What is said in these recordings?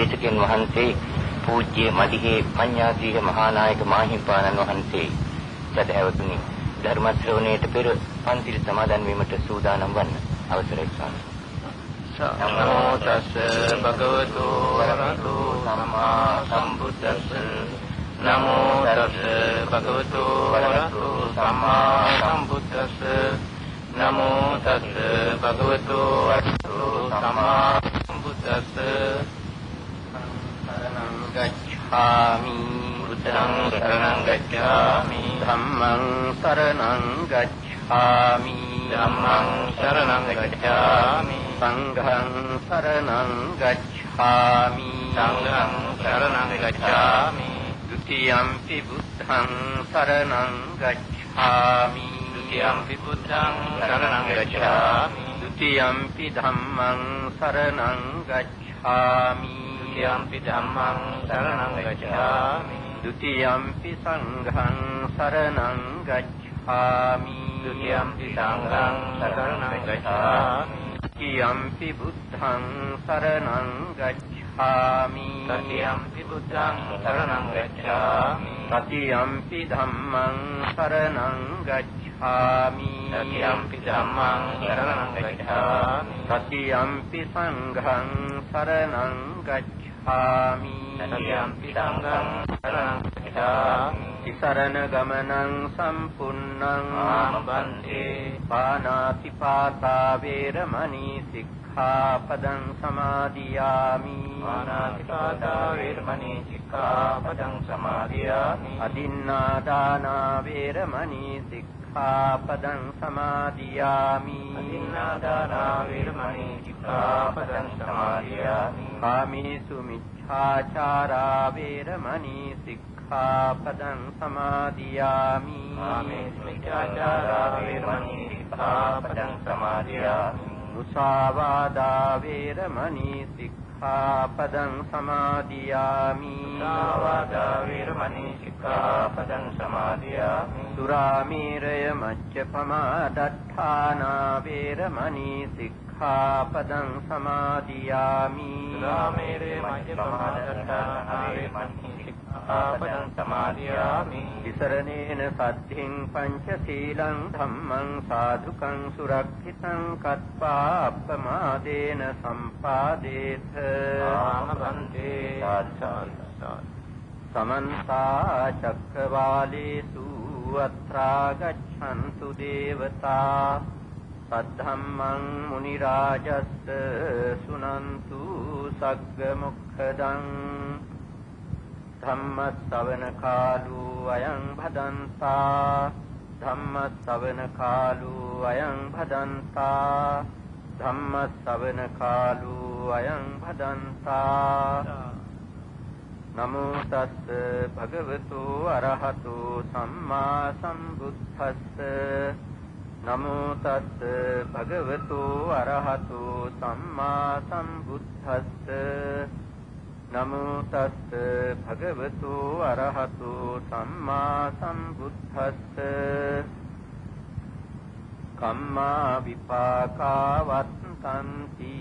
දේශකයන් වහන්සේ පූජ්‍ය මදිහේ පඤ්ඤාසීහ මහානායක මාහිම්පාණන් වහන්සේ සදහැවතුනි ධර්ම ශ්‍රවණයට පෙර පන්සිල් සමාදන් වීමට සූදානම් වන්න අවසරයි ස්වාමී. නමෝ තස්ස භගවතු වරහතු සම්මා සම්බුද්දස්ස නමෝ තස්ස භගවතු වරහතු සම්මා සම්බුද්දස්ස නමෝ තස්ස භගවතු වරහතු සම්මා සම්බුද්දස්ස සරණං ගච්ඡාමි බුද්ධං සරණං ගච්ඡාමි ධම්මං සරණං ගච්ඡාමි ධම්මං සරණං ගච්ඡාමි සංඝං සරණං ගච්ඡාමි සංඝං සරණං ගච්ඡාමි ဒ ුතියම්පි බුද්ධං සරණං ගච්ඡාමි ဒ ුතියම්පි බුද්ධං සරණං ගච්ඡාමි ဒ ුතියම්පි ධම්මං සරණං ගච්ඡාමි ဒ ුතියම්පි ධම්මං සරණං ගච්ඡාමි ဒ ුතියම්පි සංඝං සරණං ගච්ඡාමි ဒ ුතියම්පි සංඝං සරණං ගච්ඡාමි ဒ ුතියම්පි බුද්ධං සරණං ගච්ඡාමි ဒ ුතියම්පි බුද්ධං සරණං ගච්ඡාමි ဒ ුතියම්පි ධම්මං සරණං ගච්ඡාමි ဒ ුතියම්පි ධම්මං සරණං ගච්ඡාමි ဒ ුතියම්පි සංඝං සරණං ගච්ඡාමි ဒ ුතියම්පි සංඝං සරණං ගච්ඡාමි තිසරණ ගමනං සම්පුන්නං ආමබන්තේ පානාති පාතා වේරමණී සික්ඛාපදං සමාදියාමි පානාති පාතා වේරමණී සික්ඛාපදං සමාදියාමි අදින්නා දාන වේරමණී සික්ඛාපදං සමාදියාමි අදින්නා දාන වේරමණී සික්ඛාපදං සමාදියාමි කාමීසු මිච්ඡාචාරා වේරමණී සික්ඛාපදං සමාදියාමි කාමීසු මිච්ඡාචාරා වේරමණී සික්ඛාපදං සමාදියාමි මුසාවාදා වේරමණී සික්ඛාපදං සමාදියාමි මුසාවාදා වේරමණී සික්ඛාපදං සමාදියාමි සුරාමේරය මච්ඡපමා දත්තානා වේරමණී සික්ඛාපදං සමාදියාමි සුරාමේරය මච්ඡපමා දත්තානා වේරමණී සික්ඛාපදං සමාදියාමි විසරණේන සද්ධින් පංචශීලං ධම්මං සාධුකං සුරක්ෂිතං කତ୍වා අප්පමාදේන සම්පාදේත ආමබන්තේ සමන්තා චක්කවාලේසු අත්‍රා ගච්ඡන්තු දේවතා සද්ධම්මං මුනි රාජස්ස සුනන්තු සග්ග මොක්ඛදං ධම්ම ශ්‍රවණ කාලෝ අයං භදන්තා ධම්ම ශ්‍රවණ කාලෝ අයං භදන්තා ධම්ම ශ්‍රවණ කාලෝ අයං භදන්තා නමෝ තස්ස භගවතු අරහතු සම්මා සම්බුද්දස්ස නමෝ තස්ස භගවතු අරහතු සම්මා සම්බුද්දස්ස නමෝ තස්ස භගවතු අරහතු සම්මා සම්බුද්දස්ස කම්මා විපාකා වත්තන්ති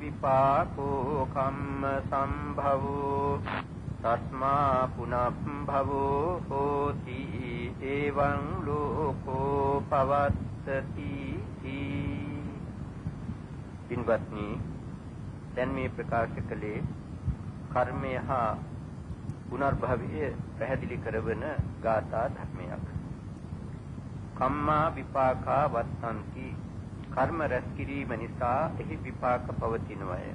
විපාකෝ කම්ම සම්භවෝ තස්මා පුනබ්භවෝ හෝති එවං ලෝකෝ පවත්තති පින්වත්නි දැන් මේ ප්‍රකාශ කළේ කර්මය හා පුනර්භවය පැහැදිලි කරවන ගාථා ධර්මයක්. කම්මා විපාකා වත්තන්ති කර්ම රැස් කිරීම නිසා එහි විපාක පවතිනවාය.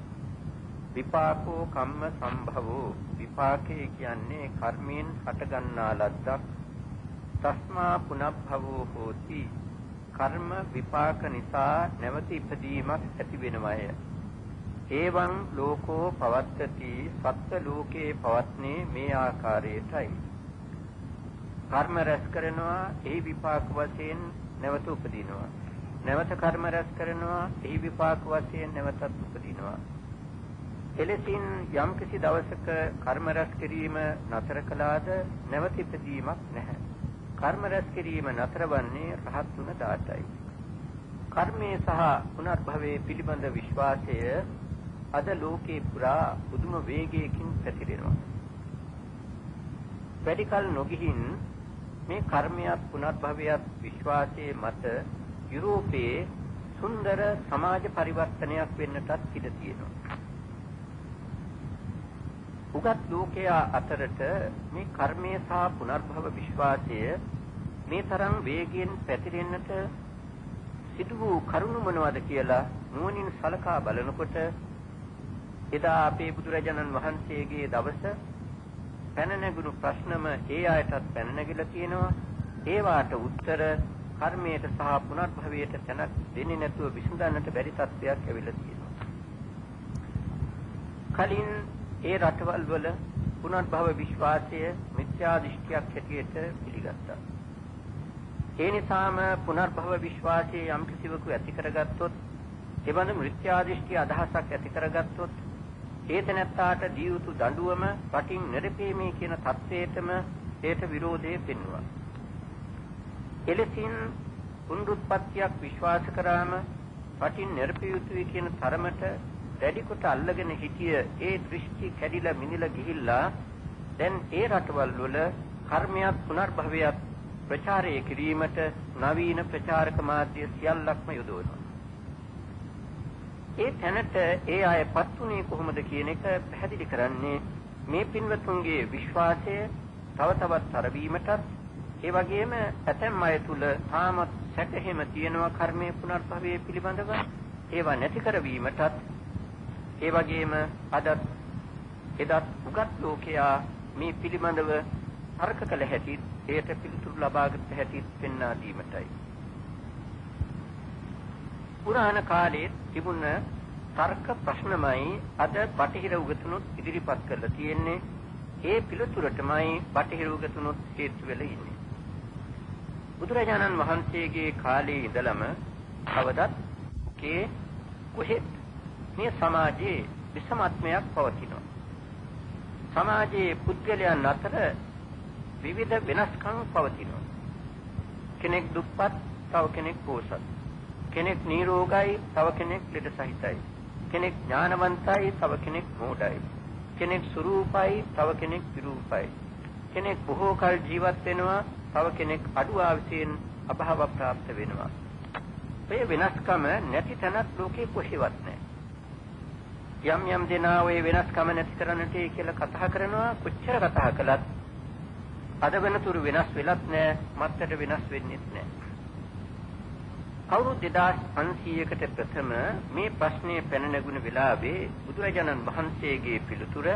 විපාකෝ කම්ම සම්භවෝ විපාකේ කියන්නේ කර්මයෙන් හටගන්නා ලද්දක්. තස්මා පුනබ්භවෝ හෝති කර්ම විපාක නිසා නැවත ඉපදීමක් ඇති වෙනවාය. එවං ලෝකෝ පවත්තති සත්ත්ව ලෝකේ පවත්නේ මේ ආකාරයටයි. කර්ම රැස් කරනවා එහි විපාක වශයෙන් නැවත උපදිනවා. නැවත කර්ම රැස් කරනවා එහි විපාක වශයෙන් නැවතත් උපදිනවා. එලෙසින් යම් කිසි දවසක කර්ම රැස් කිරීම නතර කළාද නැවත ඉපදීමක් නැහැ. කර්ම රැස් කිරීම නතර වන්නේ රහත් වුණ දාටයි. කර්මයේ සහ පුනර්භවයේ පිළිබඳ විශ්වාසය අද ලෝකේ පුරා පුදුම වේගයකින් පැතිරෙනවා. වැඩි කල නොගිහින් මේ කර්මයක් පුනර්භවයක් විශ්වාසයේ මත යුරෝපයේ සුන්දර සමාජ පරිවර්තනයක් වෙන්නටත් ඉඩ තියෙනවා. උගත් ලෝකයා අතරට මේ කර්මය සහ පුනර්භව විශ්වාසය මේ තරම් වේගයෙන් පැතිරෙන්නට සිදු වූ කරුණු මොනවද කියලා නුවණින් සලකා බලනකොට එදා අපේ බුදුරජාණන් වහන්සේගේ දවස පැන නැගුණු ප්‍රශ්නම ඒ අයටත් පැන නැගිලා තියෙනවා. ඒවාට උත්තර කර්මයට සහ පුනර්භවයට තැනක් දෙන්නේ නැතුව විසඳන්නට බැරි තත්ත්වයක් ඇවිල්ලා තියෙනවා. කලින් ඒ රටවල් වල පුනර්භව විශ්වාසය මිත්‍යා දෘෂ්ටියක් හැටියට පිළිගත්තා. ඒ නිසාම පුනර්භව විශ්වාසයේ යම් කිසිවකු ඇති කරගත්තොත්, එබඳු මිත්‍යා දෘෂ්ටි අදහසක් ඇති කරගත්තොත්, ඒ තැනැත්තාට දී යුතු දඬුවම රටින් නිරපීමේ කියන தത്വයටම ඒට විරෝධය පෙන්වුවා. එලෙසින් පුනරුත්පත්තියක් විශ්වාස කරාම රටින් නිරපිය යුතුයි කියන තරමට දැඩි කොට අල්ලගෙන හිටිය ඒ දෘෂ්ටි කැඩිලා මිනිලා ගිහිල්ලා දැන් ඒ රටවල් වල කර්මයක් පුනර්භවයක් ප්‍රචාරය කිරීමට නවීන ප්‍රචාරක මාධ්‍ය සියල්ලක්ම යොදවනවා. ඒ තැනට ඒ අයපත් උනේ කොහොමද කියන එක පැහැදිලි කරන්නේ මේ පින්වතුන්ගේ විශ්වාසය තව තවත් තරවීමටත්, ඒ වගේම ඇතැම් අය තුල තාමත් සැකහෙම තියෙනවා කර්මයේ පුනර්භවයේ පිළිබඳව. ඒවා නැති කරවීමටත්, ඒ වගේම අදත් එදත් උගත් ලෝකයා මේ පිළිබඳව තර්ක කළ හැටි, ඒට පිළිතුරු ලබාගත් හැටි පෙන්වා දීමටයි. පුරාණ කාලයේ තිබුණ තර්ක ප්‍රශ්නමයි අද බටහිර උගතුනුත් ඉදිරිපත් කරලා තියෙන්නේ. ඒ පිළිතුරටමයි බටහිර උගතුනුත් හේතු වෙලා ඉන්නේ. බුදුරජාණන් වහන්සේගේ කාලේ ඉඳලම කවදත් කොහෙත් මේ සමාජයේ විසමත්වයක් පවතිනවා. සමාජයේ පුද්ගලයන් අතර විවිධ වෙනස්කම් පවතිනවා. කෙනෙක් දුප්පත්, තව කෙනෙක් පොහොසත්. කෙනෙක් නිරෝගයි, තව කෙනෙක් ලෙඩ සහිතයි. කෙනෙක් ඥානවන්තයි, තව කෙනෙක් මෝඩයි. කෙනෙක් සුරූපයි, තව කෙනෙක් විරූපයි. කෙනෙක් බොහෝ කල ජීවත් වෙනවා, තව කෙනෙක් අඩු ආයුෂයෙන් අභාව ප්‍රාප්ත වෙනවා. මේ වෙනස්කම නැති තැනක් ලෝකේ කොහෙවත් නැහැ. යම් යම් දෙනා ওই වෙනස්කම නැති කරන්නට කියලා කතා කරනවා. කොච්චර කතා කළත් අද වෙනතුරු වෙනස් වෙලත් නැහැ, මත්තට වෙනස් වෙන්නේ නැහැ. අවුරුදු 2500කට ප්‍රථම මේ ප්‍රශ්නේ පැන නැගුණ වෙලාවේ බුදුරජාණන් වහන්සේගේ පිළිතුර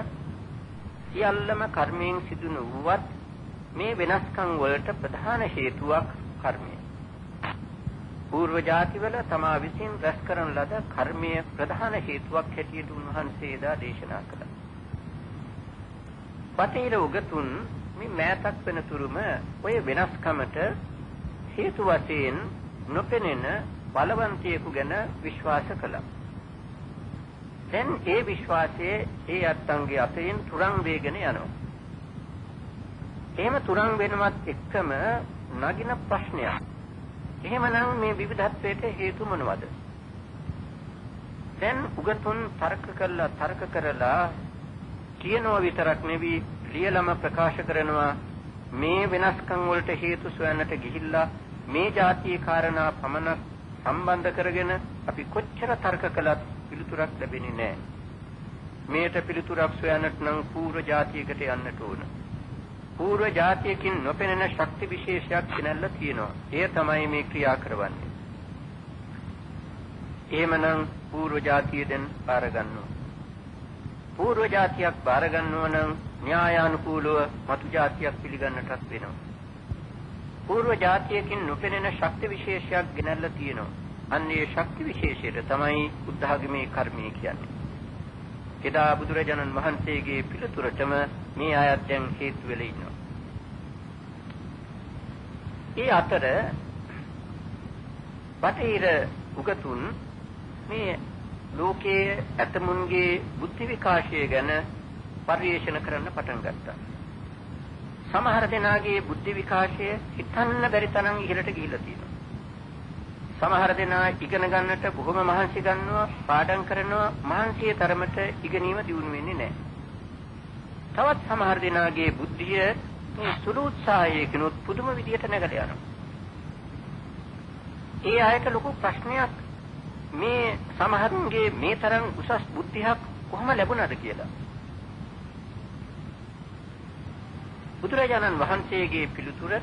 සියල්ලම කර්මයෙන් සිදු නොවුවත් මේ වෙනස්කම් වලට ප්‍රධාන හේතුවක් කර්මය. పూర్ව ජාතිවල තමා විසින් රැස් කරන ලද කර්මයේ ප්‍රධාන හේතුවක් හැටියට උන්වහන්සේ දා දේශනා කළා. බටහිර උගතුන් මේ මෑතක් වෙනතුරුම ඔය වෙනස්කමට හේතු වශයෙන් නොපෙනෙන බලවන්තයෙකු ගැන විශ්වාස කළා. දැන් ඒ විශ්වාසයේ ඒ අත්ංගේ අතරින් තුරන් වේගෙන යනවා. එහෙම තුරන් වෙනවත් එක්කම නගින ප්‍රශ්නයක්. එහෙමනම් මේ විවිධත්වයට හේතු මොනවද? දැන් උගතුන් තර්ක කරලා කියනවා විතරක් නෙවි ලියලම ප්‍රකාශ කරනවා මේ වෙනස්කම් වලට හේතු සොයන්නට ගිහිල්ලා මේ જાතියේ කාරණා පමණක් සම්බන්ධ කරගෙන අපි කොච්චර තර්ක කළත් පිළිතුරක් ලැබෙන්නේ නැහැ. මේට පිළිතුරක් සොයන්නට නම් పూర్ව જાතියකට යන්නට ඕන. పూర్ව જાතියකින් නොපෙනෙන ශක්ති විශේෂයක් දැනලා තියෙනවා. එය තමයි මේ ක්‍රියා කරවන්නේ. එහෙමනම් పూర్ව જાතිය දැන් බාර ගන්නවා. పూర్ව જાතියක් බාර ගන්නවා නම් න්‍යායානුකූලව මතු જાතියක් පිළිගන්නටත් වෙනවා. పూర్ව જાතියකින් නොපෙනෙන ශක්ති විශේෂයක් ගෙනල්ලා තියෙනවා. අන්නේ ශක්ති විශේෂයට තමයි බුද්ධාගමේ කර්මය කියන්නේ. එදා බුදුරජාණන් වහන්සේගේ පිළිතුරටම මේ ආයත් දැන් හේතු වෙලා ඉන්නවා. ඒ අතර බටහිර උගතුන් මේ ලෝකයේ ඇතමුන්ගේ බුද්ධි විකාශය ගැන පරිශන කරන්න පටන් ගත්තා. සමහර දෙනාගේ බුද්ධි විකාශය හිතන්න බැරි තරම් ඉහළට ගිහිලා තියෙනවා. සමහර දෙනා ඉගෙන ගන්නට බොහොම මහන්සි ගන්නවා, පාඩම් කරනවා, මහන්සියේ තරමට ඉගෙනීම දියුණු වෙන්නේ නැහැ. තවත් සමහර දෙනාගේ බුද්ධිය මේ සුළු උත්සාහයකිනුත් පුදුම විදියට නැගලා යනවා. ඒ අයට ලොකු ප්‍රශ්නයක් මේ සමහරුන්ගේ මේ තරම් උසස් බුද්ධියක් කොහොම ලැබුණාද කියලා. බුදුරජාණන් වහන්සේගේ පිළිතුර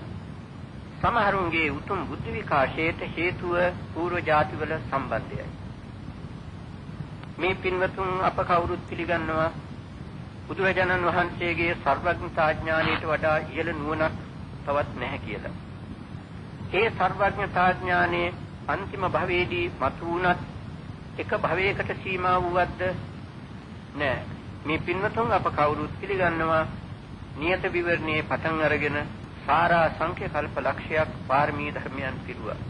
සමහරුන්ගේ උතුම් බුද්ධ විකාශයට හේතුව පූර්ව ජාතිවල සම්බන්ධයයි. මේ පින්වතුන් අප කවුරුත් පිළිගන්නවා බුදුරජාණන් වහන්සේගේ සර්වඥතා ඥානයට වඩා ඉහළ නුවණක් තවත් නැහැ කියලා. ඒ සර්වඥතා ඥානයේ අන්තිම භවයේදී මතුවුණත් එක භවයකට සීමා වූවද්ද නැහැ. මේ පින්වතුන් අප කවුරුත් පිළිගන්නවා නියත විවරණයේ පටන් අරගෙන සාරා සංඛ්‍ය කල්ප ලක්ෂයක් පාරමී ධර්මයන් පිරුවා.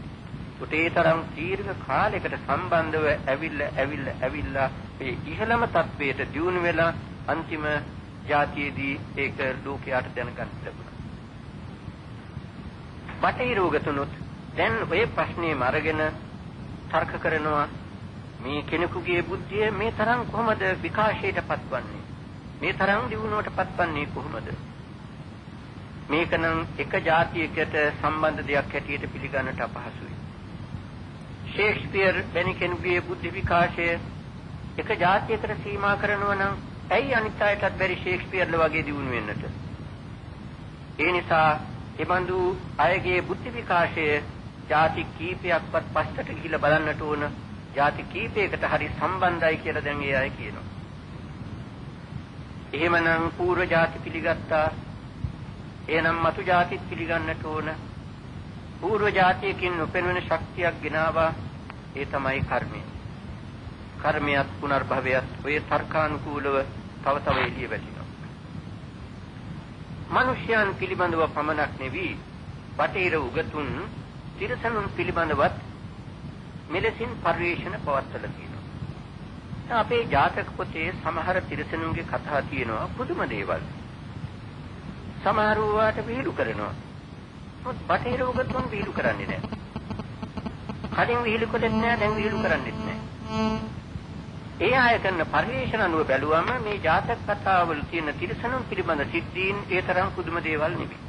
උටේ තරම් දීර්ඝ කාලයකට සම්බන්ධව ඇවිල්ලා මේ ඉහළම තත්වයට දියුණු වෙලා අන්තිම ජාතියේදී ඒක ලෝකයට දැනගන්න ලැබුණා. බටහිර උගතුනුත් දැන් ඔය ප්‍රශ්නේම අරගෙන තර්ක කරනවා මේ කෙනෙකුගේ බුද්ධිය මේ තරම් කොහොමද විකාශයටපත් වන්නේ? මේ තරම් දියුණුවටපත් වන්නේ කොහොමද? මේකනම් එක ජාතියකට සම්බන්ධ දෙයක් හැටියට පිළිගන්නට අපහසුයි. ෂේක්ස්පියර් වැනි කෙනෙකුගේ බුද්ධි විකාශය එක ජාතියකට සීමා කරනවා නම් ඇයි අනිත් අයටත් බැරි ෂේක්ස්පියර්ලා වගේ දියුණු වෙන්නට? ඒ නිසා එබඳු අයගේ බුද්ධි විකාශය ජාති කීපයක්වත් පස්සට ගිහිල්ලා බලන්නට ඕන. ජාති කීපයකට හරි සම්බන්ධයි කියලා දැන් ඒ අය කියනවා. එහෙමනම් පූර්ව ජාති පිළිගත්තා. එනම් මතු ජාතිත් පිළිගන්නට ඕන. පූර්ව ජාතියකින් උපෙනෙන ශක්තියක් ගෙනාවා. ඒ තමයි කර්මය. කර්මයක් පුනර්භවයක් ඔය තර්කානුකූලව තව තව එළිය වැටෙනවා. මිනිසයන් පිළිබඳව පමණක් නෙවී බටහිර උගතුන් තිරසනුන් පිළිබඳවත් මෙලෙසින් පරිශන පවත්වලා තියෙනවා. අපේ ජාතක පොතේ සමහර තිරසනුන්ගේ කතා තියෙනවා පුදුම දේවල්. සමහර වාට විහිළු කරනවා. මොකද බටහිර උගතුන් විහිළු කරන්නේ නැහැ. කලින් විහිළු කළේ නැහැ, දැන් විහිළු කරන්නේත් නැහැ. ඒ අය කරන පරිශන අනුව බැලුවම මේ ජාතක කතාවල තියෙන තිරසනුන් පිළිබඳ සිද්ධීන් ඒ තරම් පුදුම දේවල් නෙවෙයි.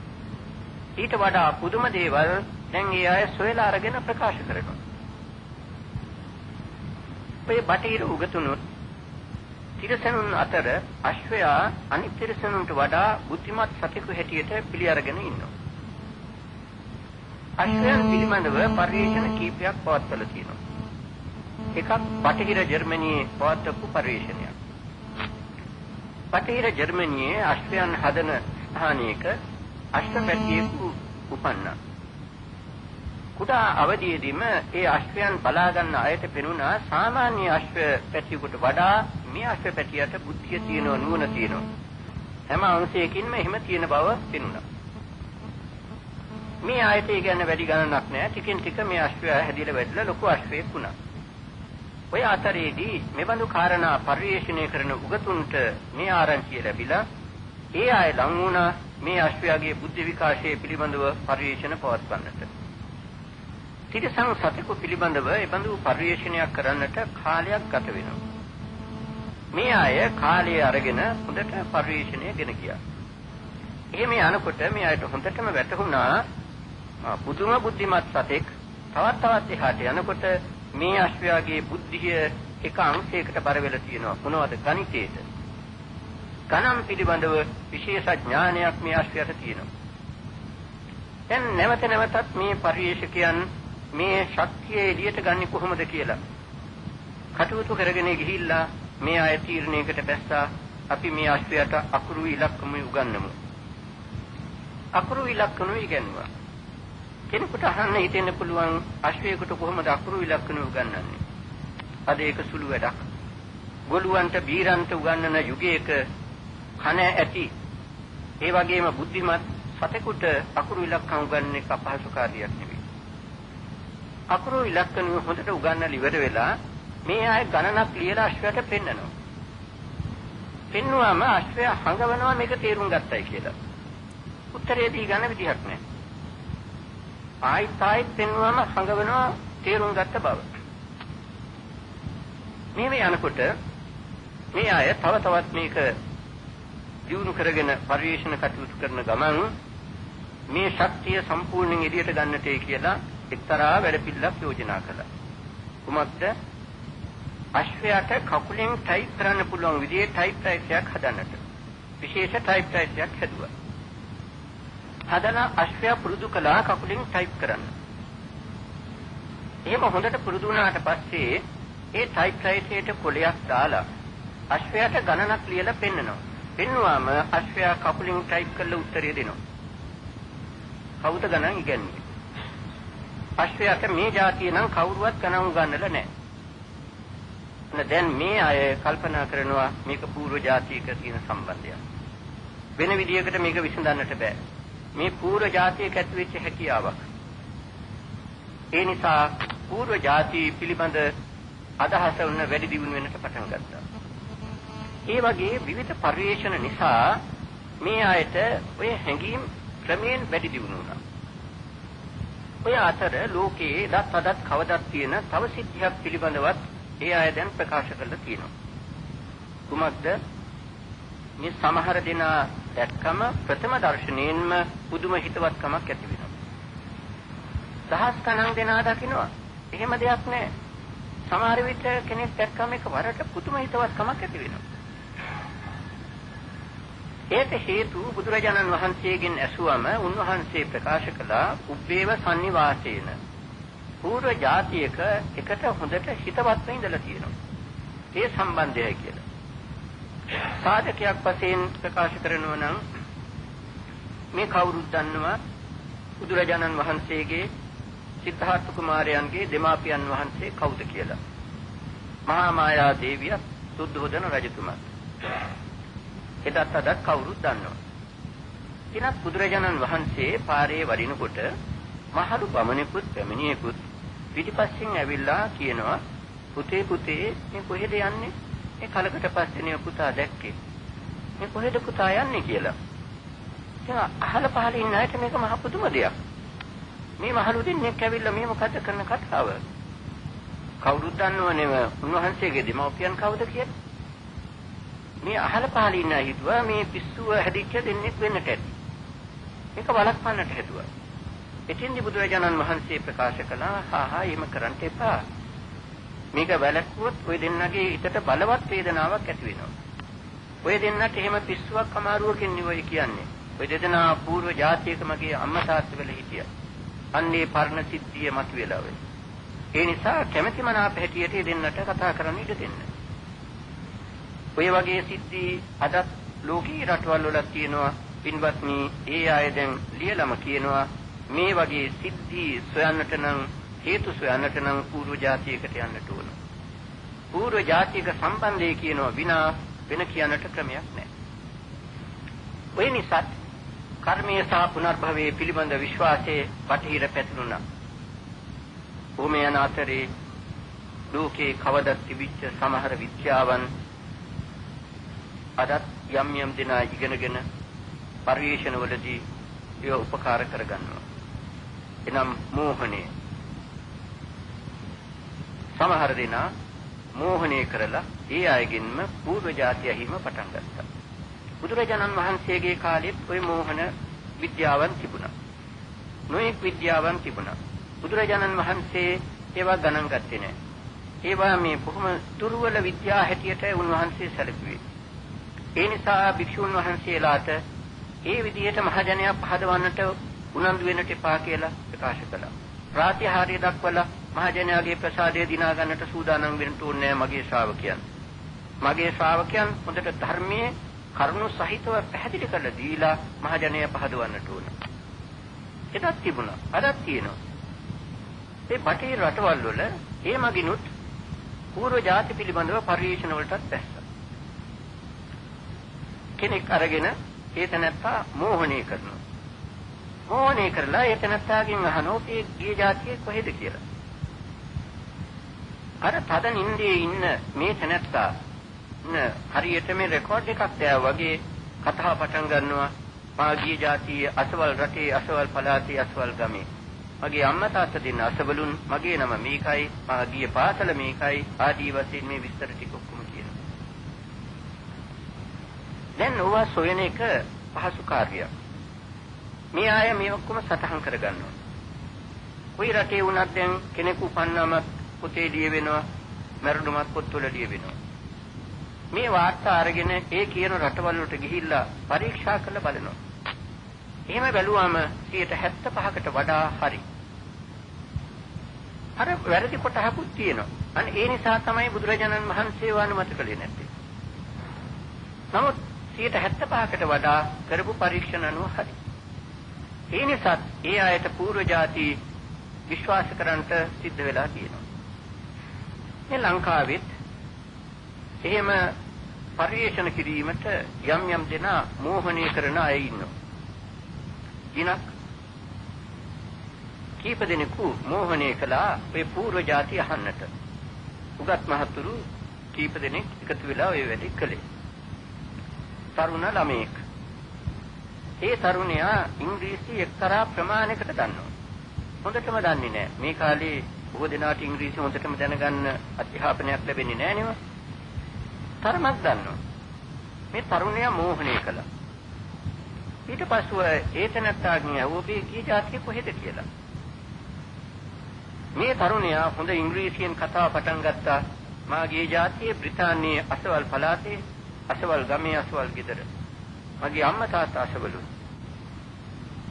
ඊට වඩා පුදුම දේවල් දැන් ඒ අය සොයලා අරගෙන ප්‍රකාශ කරනවා. මේ බටහිර උගතුනුත් තිරසනුන් අතර අශ්වයා අනිත් තිරසනුන්ට වඩා බුද්ධිමත් සතෙකු හැටියට පිළි අරගෙන ඉන්නවා. අශ්වයන් පිළිබඳව පරිශන කීපයක් පවත්වලා තියෙනවා. එකක් බටහිර ජර්මනියේ පවත්වපු පරිශනයක්. බටහිර ජර්මනියේ අශ්වයන් හදන ස්ථානයක අශ්වපැටියෙකු උපන්නා. කුඩා අවදියේදීම ඒ අශ්වයන් බලා ගන්න අයට පෙනුණා සාමාන්‍ය අශ්ව පැටියෙකුට වඩා මේ අශ්ව පැටියට බුද්ධිය තියෙනවා, නුවණ තියෙනවා. හැම අංශයකින්ම එහෙම තියෙන බව පෙනුණා. මේ ආයතය ගැන වැඩි ගණනක් නැහැ. ටිකෙන් ටික මේ අශ්වයා හැදිලා වැඩිලා ලොකු අශ්වයෙක් වුණා. ඔය අතරේදී මෙබඳු කාරණා පරිශීලනය කරන උගතුන්ට මේ ආරංචිය ලැබිලා ඒ අය ලං වුණා මේ අශ්වයාගේ බුද්ධි විකාශයේ පිළිබඳව පරිශීලන පවත්වන්නට. තිරසං සතෙකු පිළිබඳව එබඳු පරිශීලනයක් කරන්නට කාලයක් ගත වෙනවා. මේ අය කාලය අරගෙන හොඳට පරිශීලනය ගෙන ගියා. එහෙම යනකොට මේ අයට හොඳටම වැටහුණා පුදුම බුද්ධිමත් සතෙක් තවත් එහාට යනකොට මේ අශ්වයාගේ බුද්ධිය එක අංශයකට බර වෙලා තියෙනවා. මොනවද? ගණිතයට. ගණන් පිළිබඳව විශේෂ ඥානයක් මේ අශ්වයාට තියෙනවා. දැන් නැවතත් මේ පරිශීලකයන් මේ ශක්තිය එළියට ගන්නේ කොහොමද කියලා කටයුතු කරගෙන ගිහිල්ලා මේ අය තීරණයකට බැස්සා අපි මේ අශ්වයාට අකුරු ඉලක්කම උගන්වමු. අකුරු ඉලක්කම ඉගෙනුවා. කෙනෙකුට අහන්න හිතෙන්න පුළුවන් අශ්වයෙකුට කොහොමද අකුරු ඉලක්කම උගන්වන්නේ? අද ඒක සුළු වැඩක්. ගොළුන්ට බීරන්ට උගන්වන යුගයක කන ඇති ඒ වගේම බුද්ධිමත් සතෙකුට අකුරු ඉලක්කම් උගන්වන්න එක අපහසු කාර්යයක් නෙවෙයි. අකුරු ඉලක්කම හොඳට උගන්වලා ඉවර වෙලා මේ අය ගණනක් ලියලා අශ්වයාට පෙන්නනවා. පෙන්නුවාම අශ්වයා හංගවනවා මේක තේරුම් ගත්තයි කියලා. උත්තරේ දී ගන්න විදිහක් නැහැ. ආයිත් පෙන්නුවාම හංගවනවා තේරුම් ගත්ත බව. මේ යනකොට මේ අය තව තවත් මේක දියුණු කරගෙන පරිශන කටයුතු කරන ගමන් මේ ශක්තිය සම්පූර්ණයෙන් එළියට ගන්නටයි කියලා එක්තරා වැඩපිළිවෙලක් යෝජනා කළා. කුමක්ද? අශ්වයාට කකුලෙන් ටයිප් කරන්න පුළුවන් විදිහේ ටයිප් රයිටරයක් හදන්නට. විශේෂ ටයිප් රයිටරයක් හැදුවා. හදලා අශ්වයා පුරුදු කළා කකුලෙන් ටයිප් කරන්න. එහෙම හොඳට පුරුදු වුණාට පස්සේ ඒ ටයිප් රයිටරයට කොලයක් දාලා අශ්වයාට ගණනක් ලියලා පෙන්නනවා. පෙන්නුවාම අශ්වයා කකුලෙන් ටයිප් කරලා උත්තරය දෙනවා. කවුද ගණන් ඉගෙනන්නේ? අශ්වයාට මේ જાතිය නම් කවුරුවත් ගණන් උගන්වලා නැහැ. දැන් මේ අය කල්පනා කරනවා මේක පූර්ව જાතියක තියෙන සම්බන්ධයක්. වෙන විදියකට මේක විසඳන්නට බෑ. මේ පූර්ව જાතියක ඇති වෙච්ච හැකියාවක්. ඒ නිසා පූර්ව જાති පිළිබඳ අදහස උන්න වැඩි දියුණු වෙන්නට පටන් ගත්තා. ඒ වගේ විවිධ පරිශ්‍රණ නිසා මේ අයට ඔය හැඟීම් ක්‍රමයෙන් වැඩි දියුණු වුණා. ඔය අතර ලෝකයේ දත් කවදත් තියෙන තව සිද්ධියක් පිළිබඳවත් ඒ අය දැන් ප්‍රකාශ කරලා තියෙනවා. කුමක්ද? මේ සමහර දෙනා දැක්කම ප්‍රථම දර්ශනයෙන්ම පුදුම හිතවත්කමක් ඇති වෙනවා. දහස් ගණන් දෙනා දකින්නවා. එහෙම දෙයක් නැහැ. සමහර විට කෙනෙක් දැක්කම එකවරට පුදුම හිතවත්කමක් ඇති වෙනවා. ඒට හේතු බුදුරජාණන් වහන්සේගෙන් ඇසුවම උන්වහන්සේ ප්‍රකාශ කළා උබ්බේව සන්නිවාසේන පූර්ව જાතියක එකට හොඳට හිතවත් වෙඳලා තියෙනවා. ඒ සම්බන්ධයයි කියලා. සාධකයක් වශයෙන් ප්‍රකාශ කරනවා නම් මේ කවුරුත් දන්නවා බුදුරජාණන් වහන්සේගේ සිද්ධාර්ථ කුමාරයන්ගේ දෙමාපියන් වහන්සේ කවුද කියලා. මහා මායා දේවිය සුද්ධෝදන රජතුමා. එදත් අදත් කවුරුත් දන්නවා. එනත් බුදුරජාණන් වහන්සේ පාරේ වඩිනකොට මහලු බමණෙකුත් පැමිණියෙකුත් පිටිපස්සෙන් ඇවිල්ලා කියනවා පුතේ මේ කොහෙද යන්නේ? මේ කලකට පස්සේ නේ පුතා දැක්කේ. මේ කොහෙද පුතා යන්නේ කියලා. ඉතින් අහල පහල ඉන්න අයට මේක මහ පුදුම දෙයක්. මේ මහලු දෙන්නෙක් ඇවිල්ලා මේ මොකද කරන කතාව? කවුරුත් දන්නවනේ උන්වහන්සේගේ දෙමව්පියන් කවුද කියලා. මේ අහල පහල ඉන්න අය හිතුවා මේ පිස්සුව හැදිච්ච දෙන්නෙක් වෙන්නට ඇති. මේක වළක්වන්නට හැදුවා. එතින්දි බුදුරජාණන් වහන්සේ ප්‍රකාශ කළා එහෙම කරන්න එපා. මේක වැළැක්වුවොත් ඔය දෙන්නගේ හිතට බලවත් වේදනාවක් ඇති වෙනවා. ඔය දෙන්නට එහෙම පිස්සුවක් අමාරුවකින් නෙවෙයි කියන්නේ. ඔය දෙදෙනා පූර්ව જાතියක මගේ අම්මා තාත්තා වෙල හිටියා. අන්නේ පරණ සිද්ධිය මතුවෙලා වෙයි. ඒ නිසා කැමැති මනාප හැටියට දෙන්නට කතා කරන්න ඉඩ දෙන්න. ඔය වගේ සිද්ධි අද ලෝකී රටවල් වල තියෙනවා. පින්වත්නි, ඒ අය දැන් ලියලම කියනවා මේ වගේ සිද්ධි සොයන්නට නම් හේතු සොයන්නට නම් පූර්ව જાතියකට යන්නට ඕන. පූර්ව જાතියක සම්බන්ධය කියනවා විනා වෙන කියන්නට ක්‍රමයක් නැහැ. ඔය නිසා කර්මයේ සහ පුනර්භවයේ පිළිබඳ විශ්වාසයේ පටිහිර පැතුණා. භූමිය යන අතරේ ලෝකේ කවදත් තිබිච්ච සමහර විද්‍යාවන් අදත් යම් දෙනා ඉගෙනගෙන පරිශ්‍රණවලදී ඒ උපකාර කරගන්නවා. එනම් මෝහණය. සමහර දෙනා මෝහණය කරලා ඒ අයගෙන්ම පූර්ව જાතිය හිම පටන් ගත්තා. බුදුරජාණන් වහන්සේගේ කාලෙත් ওই මෝහන විද්‍යාවන් තිබුණා. නොඑක් විද්‍යාවන් තිබුණා. බුදුරජාණන් වහන්සේ ඒවා ගණන් ගත්තේ නැහැ. ඒවා මේ බොහොම දුර්වල විද්‍යා හැටියට උන්වහන්සේ සැලකුවේ. ඒ නිසා භික්ෂුන් වහන්සේලාට ඒ විදිහට මහජනයා පහදවන්නට උනන්දු වෙන්නට එපා කියලා ප්‍රකාශ කළා. ප්‍රාතිහාර්ය දක්වලා මහජනයාගේ ප්‍රසාදය දිනා ගන්නට සූදානම් වෙන්න ඕනේ මගේ ශ්‍රාවකයන්. මගේ ශ්‍රාවකයන් හොඳට ධර්මයේ කරුණු සහිතව පැහැදිලි කරලා දීලා මහජනයා පහදවන්නට ඕන. එදත් තිබුණා. අදත් තියෙනවා. ඒ බටහිර රටවල් වල ඒ මගිනුත් පූර්ව જાති පිළිබඳව පරිශන වලටත් දැස්සා. කෙනෙක් අරගෙන ඒ තැනත්තා මෝහණය කරනවා. මෝහණය කරලා ඒ තැනත්තාගෙන් අහනවා මේ ගිය જાතිය කොහෙද කියලා. අර තද නින්දේ ඉන්න මේ තැනත්තා හරියට මේ රෙකෝඩ් එකක් දැවා වගේ කතාව පටන් ගන්නවා. මා ගිය જાතිය අසවල් රටේ අසවල් පළාතේ අසවල් ගමේ. මගේ අම්මා තාත්තා දෙන්න අසවලුන්, මගේ නම මේකයි, මා ගිය පාසල මේකයි ආදී වශයෙන් මේ විස්තර ටික ඔක්කොම කියනවා. දැන් ඕවා සොයන එක පහසු කාර්යයක්. මේ අය මේ ඔක්කොම සටහන් කරගන්නවා. කොයි රටේ වුණත් දැන් කෙනෙකු උපන්නාම පොතේ ලියවෙනවා, මරණුමත් පොත්වල ලියවෙනවා. මේ වාර්තා අරගෙන ඒ කියන රටවල් වලට ගිහිල්ලා පරීක්ෂා කරලා බලනවා. එහෙම බැලුවාම 75%කට වඩා හරි. අර වැරදි කොටහකුත් තියෙනවා. අන්න ඒ නිසා තමයි බුදුරජාණන් වහන්සේ වanuමත කළේ නැත්තේ. නමුත් 75%කට වඩා කරපු පරීක්ෂණ අනුව හරි. ඒ නිසා ඒ අයට పూర్ව જાති විශ්වාස කරන්නට සිද්ධ වෙලා තියෙනවා. මේ ලංකාවෙත් එහෙම පරිේශන කිරීමට යම් යම් දෙනා මෝහණය කරන අය ඉන්නවා. දිනක් කීප දෙනෙකු මෝහණය කළා ඔය పూర్ව જાති අහන්නට. උගත් මහතුරු කීප දෙනෙක් එකතු වෙලා ඔය වැඩේ කළේ. තරුණ ළමයෙක්. ඒ තරුණයා ඉංග්‍රීසි එක්තරා ප්‍රමාණයකට දන්නවා. හොඳටම දන්නේ නැහැ. මේ කාලේ බොහෝ දෙනාට ඉංග්‍රීසි හොඳටම දැනගන්න අධ්‍යාපනයක් ලැබෙන්නේ නැහැ නෙව. තරමක් දන්නවා. මේ තරුණයා මෝහණය කළා. ඊට පස්ව ඒතනත්තාගේ ඔබේ ගිය જાතිය කොහෙද කියලා. මේ තරුණයා හොඳ ඉංග්‍රීසියෙන් කතාව පටන් ගත්තා. මාගේ જાතිය බ්‍රිතාන්‍යයේ අසවල් පළාතේ, අසවල් ගමේ, අසවල් ගෙදර. මගේ අම්මා තාත්තා අසවලු.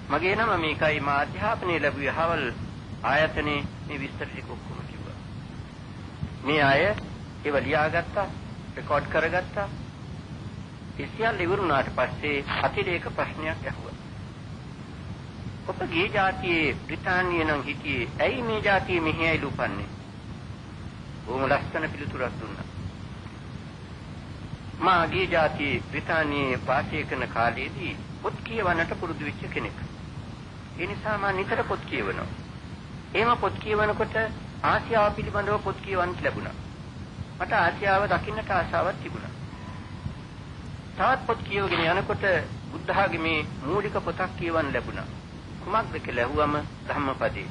මගේ නම මේකයි, මා අධ්‍යාපනය ලැබුවේ හවල් ආයතනයේ. මේ විස්තර ටික ඔක්කොම කිව්වා. මේ අය ඒව ලියාගත්තා, රෙකෝඩ් කරගත්තා. ඉතින් ඉවරුණාට පස්සේ අතිරේක ප්‍රශ්නයක් ඇහුවා. ඔබගේ જાතියේ බ්‍රිතාන්‍යයේ නම් හිටියේ, ඇයි මේ જાතිය මෙහි ඇවිල්ලා උපන්නේ? බොහොම ලස්සන පිළිතුරක් දුන්නා. මාගේ જાතියේ බ්‍රිතාන්‍යයේ වාසය කරන කාලේදී පොත් කියවන්නට පුරුදු වෙච්ච කෙනෙක්. ඒ නිසා මම නිතර පොත් කියවනවා. එහෙම පොත් කියවනකොට ආසියාව පිළිබඳව පොත් කියවන්න ලැබුණා. මට ආසියාව දකින්නට ආසාවක් තිබුණා. තවත් පොත් කියවගෙන යනකොට බුද්ධ ආගමේ මූලික පොතක් කියවන්න ලැබුණා. කුමක්ද කියලා ඇහුවම ධම්මපදේ.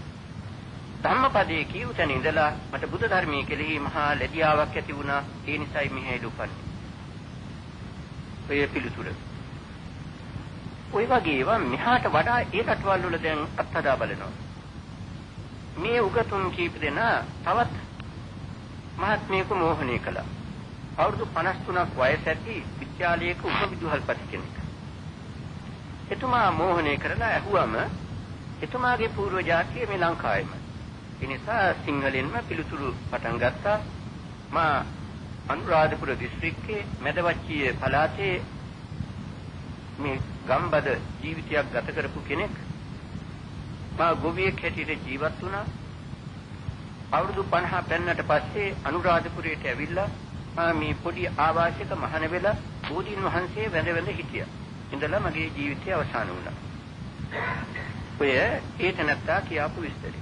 ධම්මපදේ කියු තැන ඉඳලා මට බුද්ධ ධර්මයේ කෙරෙහි මහා ලැජ්ජාවක් ඇති වුණා. ඒ නිසායි මෙහෙ ලුපන්නේ. ඔය පිළිතුර. ඔය වගේ ඒවා මෙහාට වඩා ඒ රටවල් වල දැන් අත්හදා බලනවා. මේ උගතුන් කීප දෙනා තවත් මහත්මයෙකු මෝහණය කළා. අවුරුදු 53ක් වයස ඇති විද්‍යාලයක උපවිදුහල්පති කෙනෙක්. එතුමා මෝහණය කරලා ඇහුවම එතුමාගේ పూర్ව જાතිය මේ ලංකාවේම. ඒ නිසා සිංහලෙන්ම පිළිතුරු පටන් ගත්තා. මා අනුරාධපුර දිස්ත්‍රික්කයේ මැදවච්චිය පළාතේ මේ ගම්බද ජීවිතයක් ගත කරපු කෙනෙක්. මා ගොවියෙක් හැටියට ජීවත් වුණා. අවුරුදු 50 පෙන්නට පස්සේ අනුරාධපුරයට ඇවිල්ලා මේ පොඩි ආවාසික මහන වෙලා බෝධීන් වහන්සේ වැඳ වැඳ හිටියා. ඉඳලා මගේ ජීවිතය අවසන් වුණා. ඔය ඒත නැත්තා කියාපු විස්තරය.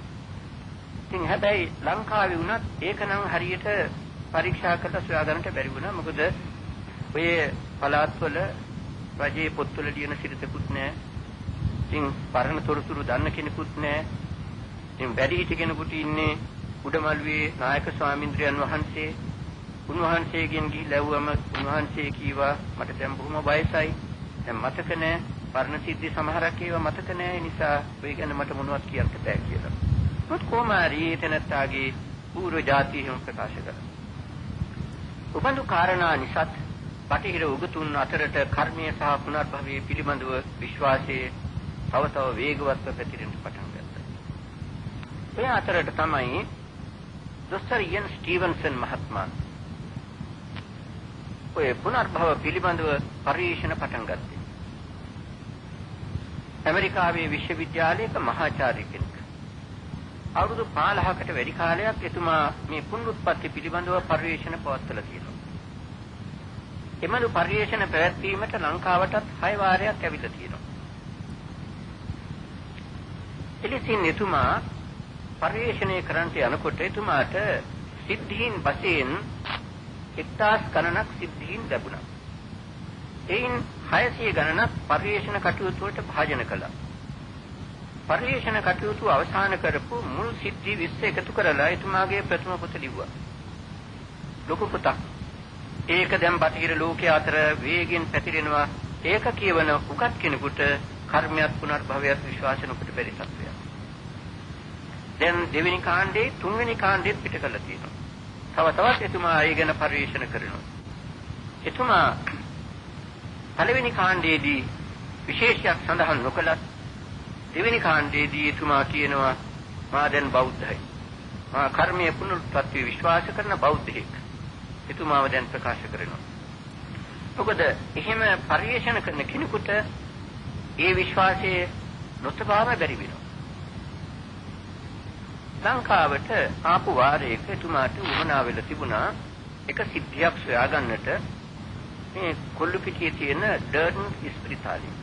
ඉතින් හැබැයි ලංකාවේ වුණත් ඒක නම් හරියට පරීක්ෂා කරලා සොයාගන්නට බැරි වුණා. මොකද ඔය පළාත්වල රජයේ පොත්වල ලියන සිරිතකුත් නැහැ. ඉතින් පරණ තොරතුරු දන්න කෙනෙකුත් නැහැ. ඉතින් වැඩි හිටි කෙනෙකුට ඉන්නේ උඩමළුවේ නායක ස්වාමීන්ද්‍රයන් වහන්සේ. උන්වහන්සේගෙන් ගිහිල්ලා ඇහුවම උන්වහන්සේ කීවා මට දැන් බොහොම වයසයි. දැන් මතක නැහැ. පරණ සිද්ධි සමහරක් ඒවා මතක නැහැ. ඒ නිසා ඔය ගැන මට මොනවත් කියන්න බෑ කියලා. මොකද කොමාරී එතනත්තාගේ పూర్ව જાතිය හිම ප්‍රකාශ කළා. උබඳු කාරණා නිසාත් බටහිර උගතුන් අතරට කර්මය සහ පුනර්භවයේ පිළිබඳව විශ්වාසයේ තව තව වේගවත්ව පැතිරෙන්න පටන් ගත්තා. ඒ අතරට තමයි දොස්තර ඉයන් ස්ටීවන්සන් මහත්මයා ඔය පුනර්භව පිළිබඳව පරීක්ෂණ පටන් ගත්තේ. ඇමරිකාවේ විශ්වවිද්‍යාලයක මහාචාර්ය කෙනෙක්. අවුරුදු 15කට වැඩි කාලයක් එතුමා මේ පුනරුත්පත්ති පිළිබඳව පරීක්ෂණ පවත්වලා තියෙනවා. එමණු පරීක්ෂණ පැවැත්වීමට ලංකාවටත් 6 වාරයක් ඇවිල්ලා තියෙනවා. එලෙසින් එතුමා පරීක්ෂණය කරන්නට යනකොට එතුමාට සිද්ධීන් වශයෙන් 1000 ගණනක් සිද්ධීන් ලැබුණා. එයින් 600 ගණනක් පරීක්ෂණ කටයුතු වලට භාජන කළා. පරිේශන කටයුතු අවසන් කරපු මුල් සිද්ධි 20 එකතු කරලා එතුමාගේ ප්‍රථම පොත ලිව්වා. ලොකු පොතක්. ඒක දැන් බටහිර ලෝකයේ අතර වේගෙන් පැතිරෙනවා. ඒක කියවන උගත් කෙනෙකුට කර්මයක් පුනර්භවයක් විශ්වාස නොකොට බැරි සත්‍යයක්. දැන් දෙවෙනි කාණ්ඩේ තුන්වෙනි කාණ්ඩෙත් පිට කරලා තියෙනවා. තවත් එතුමා ඒ ගැන පරිශන කරනවා. එතුමා පළවෙනි කාණ්ඩයේදී විශේෂයක් සඳහන් නොකළත් දෙවෙනි කාණ්ඩයේදී එතුමා කියනවා මා දැන් බෞද්ධයි. මා කර්මයේ පුනරුත්පත්ති විශ්වාස කරන බෞද්ධයෙක්. එතුමාව දැන් ප්‍රකාශ කරනවා. මොකද එහෙම පරිශන කරන කෙනෙකුට ඒ විශ්වාසයේ නොතබාම බැරි වෙනවා. ලංකාවට ආපු වාරයක එතුමාට උවමනා වෙලා තිබුණා එක සිද්ධියක් සොයාගන්නට මේ කොල්ලුපිටියේ තියෙන ඩර්න් ඉස්පිරිතාලේ.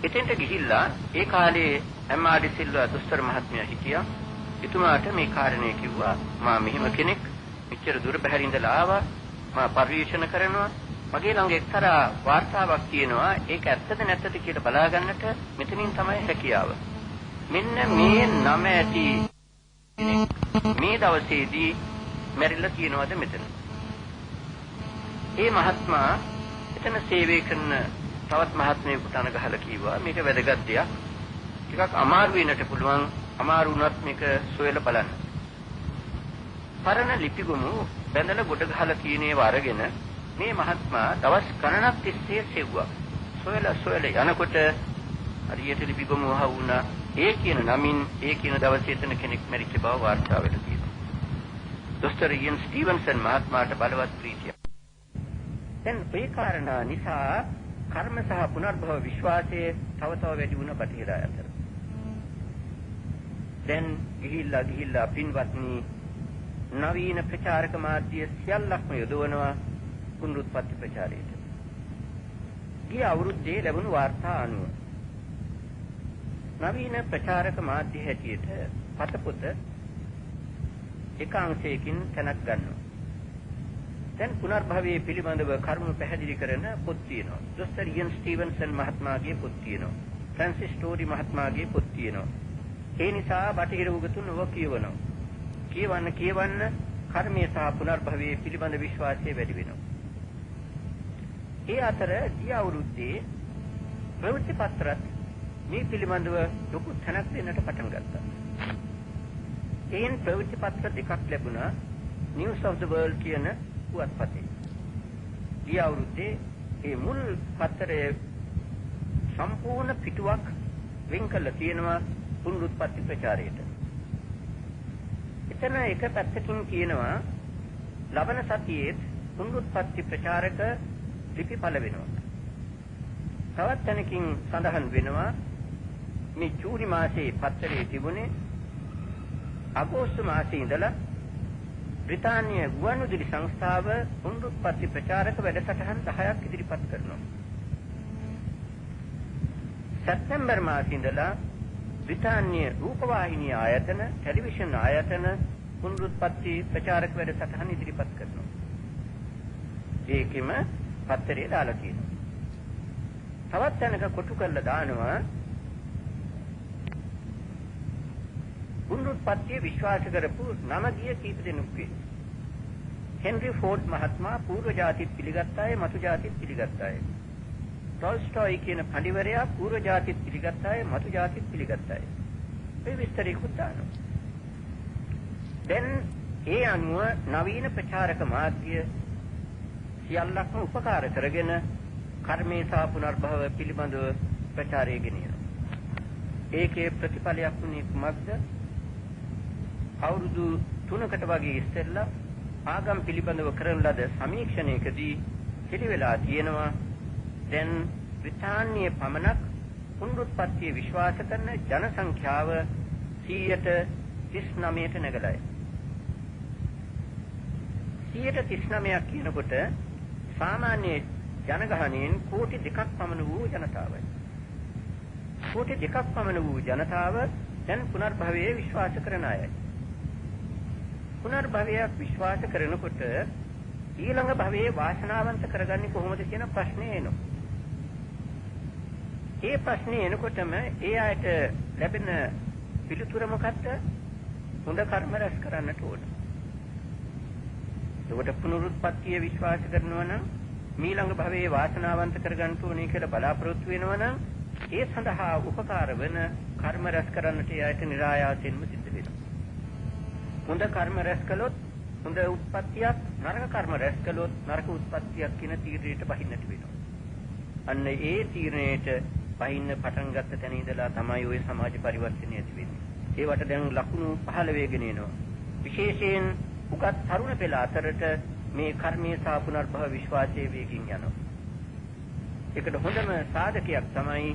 එතෙන්ට ගිහිල්ලා ඒ කාලේ එම්.ආර්.ඩි. සිල්වා දොස්තර මහත්මයා හිටියා. එතුමාට මේ කාරණේ කිව්වා මා මෙහෙම කෙනෙක් මෙච්චර දුර බැහැර ඉඳලා ආවා. මා පරිශන කරනවා. මගේ ළඟ එක්තරා වාර්තාවක් තියෙනවා. ඒක ඇත්තද නැත්තද කියලා බලාගන්නට මෙතනින් තමයි හැකියාව. මෙන්න මේ නම ඇති මේ දවසේදී මැරිලා තියෙනවද මෙතන? ඒ මහත්මයා එතන සේවය කරන තවත් මහත්මයෙකුට අනගහලා කිව්වා මේක වැදගත් දෙයක්. ටිකක් අමාරු වෙන්නට පුළුවන්. අමාරු වුණත් මේක සොයලා බලන්න. පරණ ලිපිගොනු බැඳලා ගොඩ ගහලා තියෙන ඒවා අරගෙන මේ මහත්මයා දවස් ගණනක් තිස්සේ සෙව්වා. සොයලා යනකොට හරියට ලිපිගොනු වහුණා. ඒ කියන නමින් ඒ කියන දවසේ එතන කෙනෙක් මැරිච්ච බව වාර්තා වෙලා තියෙනවා. දොස්තර ඉයන් ස්ටීවන්සන් මහත්මයාට බලවත් ප්‍රීතියක්. දැන් ඒ කාරණා නිසා කර්ම සහ පුනර්භව විශ්වාසයේ තව වැඩි වුණ බටහිර අතර. දැන් ගිහිල්ලා පින්වත්නි නවීන ප්‍රචාරක මාධ්‍ය සියල්ලක්ම යොදවනවා පුනරුත්පත්ති ප්‍රචාරයට. ගිය අවුරුද්දේ ලැබුණු වාර්තා අනුව නවීන ප්‍රචාරක මාධ්‍ය හැටියට පතපොත එක අංශයකින් තැනක් ගන්නවා. දැන් පුනර්භවයේ පිළිබඳව කරුණු පැහැදිලි කරන පොත් තියෙනවා. දොස්තර ඉයන් ස්ටීවන්සන් මහත්මයාගේ පොත් තියෙනවා. ෆ්‍රැන්සිස් ටෝරි මහත්මයාගේ පොත් තියෙනවා. ඒ නිසා බටහිර උගතුන් ඔව කියවනවා. කියවන්න කර්මයේ සහ පුනර්භවයේ පිළිබඳ විශ්වාසය වැඩි වෙනවා. ඒ අතර ගිය අවුරුද්දේ ප්‍රවෘත්ති පත්‍රත් මේ පිළිබඳව ලොකු තැනක් දෙන්නට පටන් ගත්තා. එයින් ප්‍රවෘත්ති පත්‍ර දෙකක් ලැබුණා. නිවුස් ඔෆ් ද වර්ල්ඩ් කියන පුවත්පතේ. ගිය අවුරුද්දේ මේ මුල් පත්‍රයේ සම්පූර්ණ පිටුවක් වෙන් කළා තියෙනවා පුනරුත්පත්ති ප්‍රචාරයට. එතන එක පැත්තකින් කියනවා ලබන සතියේ පුනරුත්පත්ති ප්‍රචාරක ලිපි පළ වෙනවා. තවත් තැනකින් සඳහන් වෙනවා මේ ජූනි මාසයේ පත්තරේ තිබුණේ අගෝස්තු මාසයේ ඉඳලා බ්‍රිතාන්‍ය ගුවන්විදුලි සංස්ථාව පුනරුත්පත්ති ප්‍රචාරක වැඩසටහන් 10ක් ඉදිරිපත් කරනවා. සැප්තැම්බර් මාසයේ ඉඳලා බ්‍රිතාන්‍ය රූපවාහිනී ආයතන, ටෙලිවිෂන් ආයතන පුනරුත්පත්ති ප්‍රචාරක වැඩසටහන් ඉදිරිපත් කරනවා. ඒකෙම පත්තරේ දාලා තියෙනවා. තවත් තැනක කොටු කරලා දානවා පුනරුත්පත්තිය විශ්වාස කරපු නම ගිය කීප දෙනෙකුගේ. හෙන්රි ෆෝඩ් මහත්මයා పూర్ව ජාතිත් පිළිගත් අය, මතු ජාතිත් පිළිගත් අය. ටොල්ස්ටොයි කියන පඬිවරයා పూర్ව ජාතිත් පිළිගත් අය, මතු ජාතිත් පිළිගත් අය. මේ විස්තරيකුත් දානවා. දැන් ඒ අනුව නවීන ප්‍රචාරක මාධ්‍ය සියල්ලක්ම උපකාර කරගෙන කර්මේ සහ පුනර්භව පිළිබඳව ප්‍රචාරය ගෙනියනවා. ඒකේ ප්‍රතිඵලයක් වුණේ කුමක්ද? අවුරුදු 3කට වගේ ඉස්සෙල්ලා ආගම් පිළිබඳව කරන ලද සමීක්ෂණයකදී පිළිවෙලා තියෙනවා දැන් බ්‍රිතාන්‍යයේ පමණක් පුනරුත්පත්තිය විශ්වාස කරන ජන සංඛ්‍යාව 139ට නැගලයි. 139ක් කියනකොට සාමාන්‍ය ජනගහණයෙන් කෝටි 2ක් පමණ වූ ජනතාවයි. කෝටි 2ක් පමණ වූ ජනතාව දැන් පුනර්භවයේ විශ්වාස කරන අයයි. පුනර්භවයක් විශ්වාස කරනකොට ඊළඟ භවයේ වාසනාවන්ත කරගන්නේ කොහොමද කියන ප්‍රශ්නේ එනවා. ඒ ප්‍රශ්නේ එනකොටම ඒ ආයත ලැබෙන පිළිතුර මොකක්ද? හොඳ කර්ම රැස් කරන්නට ඕන. ඒකට පුනරුත්පත්තිය විශ්වාස කරනවා නම් මීළඟ භවයේ වාසනාවන්ත කරගන්න ඕනේ කියලා බලාපොරොත්තු වෙනවා නම් ඒ සඳහා උපකාර වෙන කර්ම රැස් කරන්නට යායට નિરાයාසයෙන්ම සිද්ධ වෙනවා. හොඳ කර්ම රැස් කළොත් හොඳ උත්පත්තියක්, නරක කර්ම රැස් කළොත් නරක උත්පත්තියක් කියන තීරණයට බහින්නට වෙනවා. අන්න ඒ තීරණයට බහින්න පටන් ගත්ත තැන ඉඳලා තමයි ওই සමාජ පරිවර්තනය ඇති වෙන්නේ. ඒවට දැන් ලකුණු 15 වේගෙන එනවා. විශේෂයෙන් උගත් තරුණ පෙළ අතරට මේ කර්මයේ සහ පුනර්භව විශ්වාසයේ වේගින් යනවා. ඒකට හොඳම සාධකයක් තමයි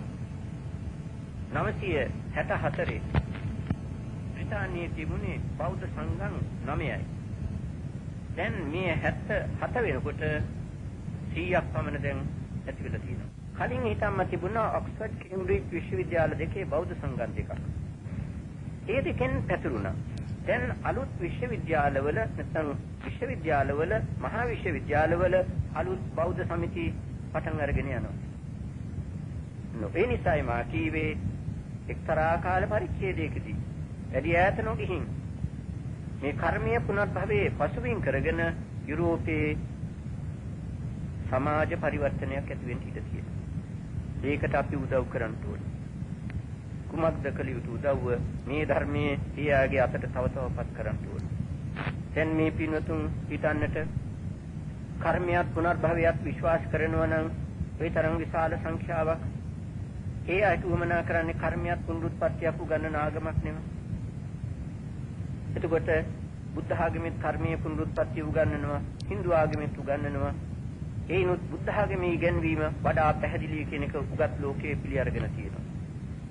964 බ්‍රිතාන්‍යයේ තිබුණේ බෞද්ධ සංඝම් 9යි. දැන් මේ 77 වෙනකොට 100ක් පමණ දැන් ඇති වෙලා තියෙනවා. කලින් හිටම්ම තිබුණා ඔක්ස්ෆර්ඩ් කේම්බ්‍රිජ් විශ්වවිද්‍යාල දෙකේ බෞද්ධ සංඝම් දෙකක්. ඒ දෙකෙන් පැතුරුණා. දැන් අලුත් විශ්වවිද්‍යාලවල නැත්නම් විශ්වවිද්‍යාලවල මහා විශ්වවිද්‍යාලවල අලුත් බෞද්ධ සමිති පටන් අරගෙන යනවා. ඒ නිසායි මා කීවේ එක්තරා කාල පරිච්ඡේදයකදී වැඩි ඈත නොගිහින් මේ කර්මීය පුනර්භවයේ පසුබිම් කරගෙන යුරෝපයේ සමාජ පරිවර්තනයක් ඇති වෙන්න ඉඩ තියෙනවා. ඒකට අපි උදව් කරන්න ඕනේ. කුමක්ද කළ යුතු උදව්ව? මේ ධර්මයේ පියාගේ අතට තව තවපත් කරන්න ඕනේ. දැන් මේ පින්වතුන් හිතන්නට කර්මයක් පුනර්භවයක් විශ්වාස කරනවා නම් ඒ තරම් විශාල සංඛ්‍යාවක් ඒ අයට උවමනා කරන්නේ කර්මයක් පුනරුත්පත්තියක් උගන්වන ආගමක් නෙමෙයි. එතකොට බුද්ධ ආගමෙත් කර්මයේ පුනරුත්පත්තිය උගන්වනවා, Hindu ආගමෙත් උගන්වනවා. ඒනොත් බුද්ධ ආගමේ ඉගැන්වීම වඩා පැහැදිලි කියන එක උගත් ලෝකයේ පිළි අරගෙන තියෙනවා.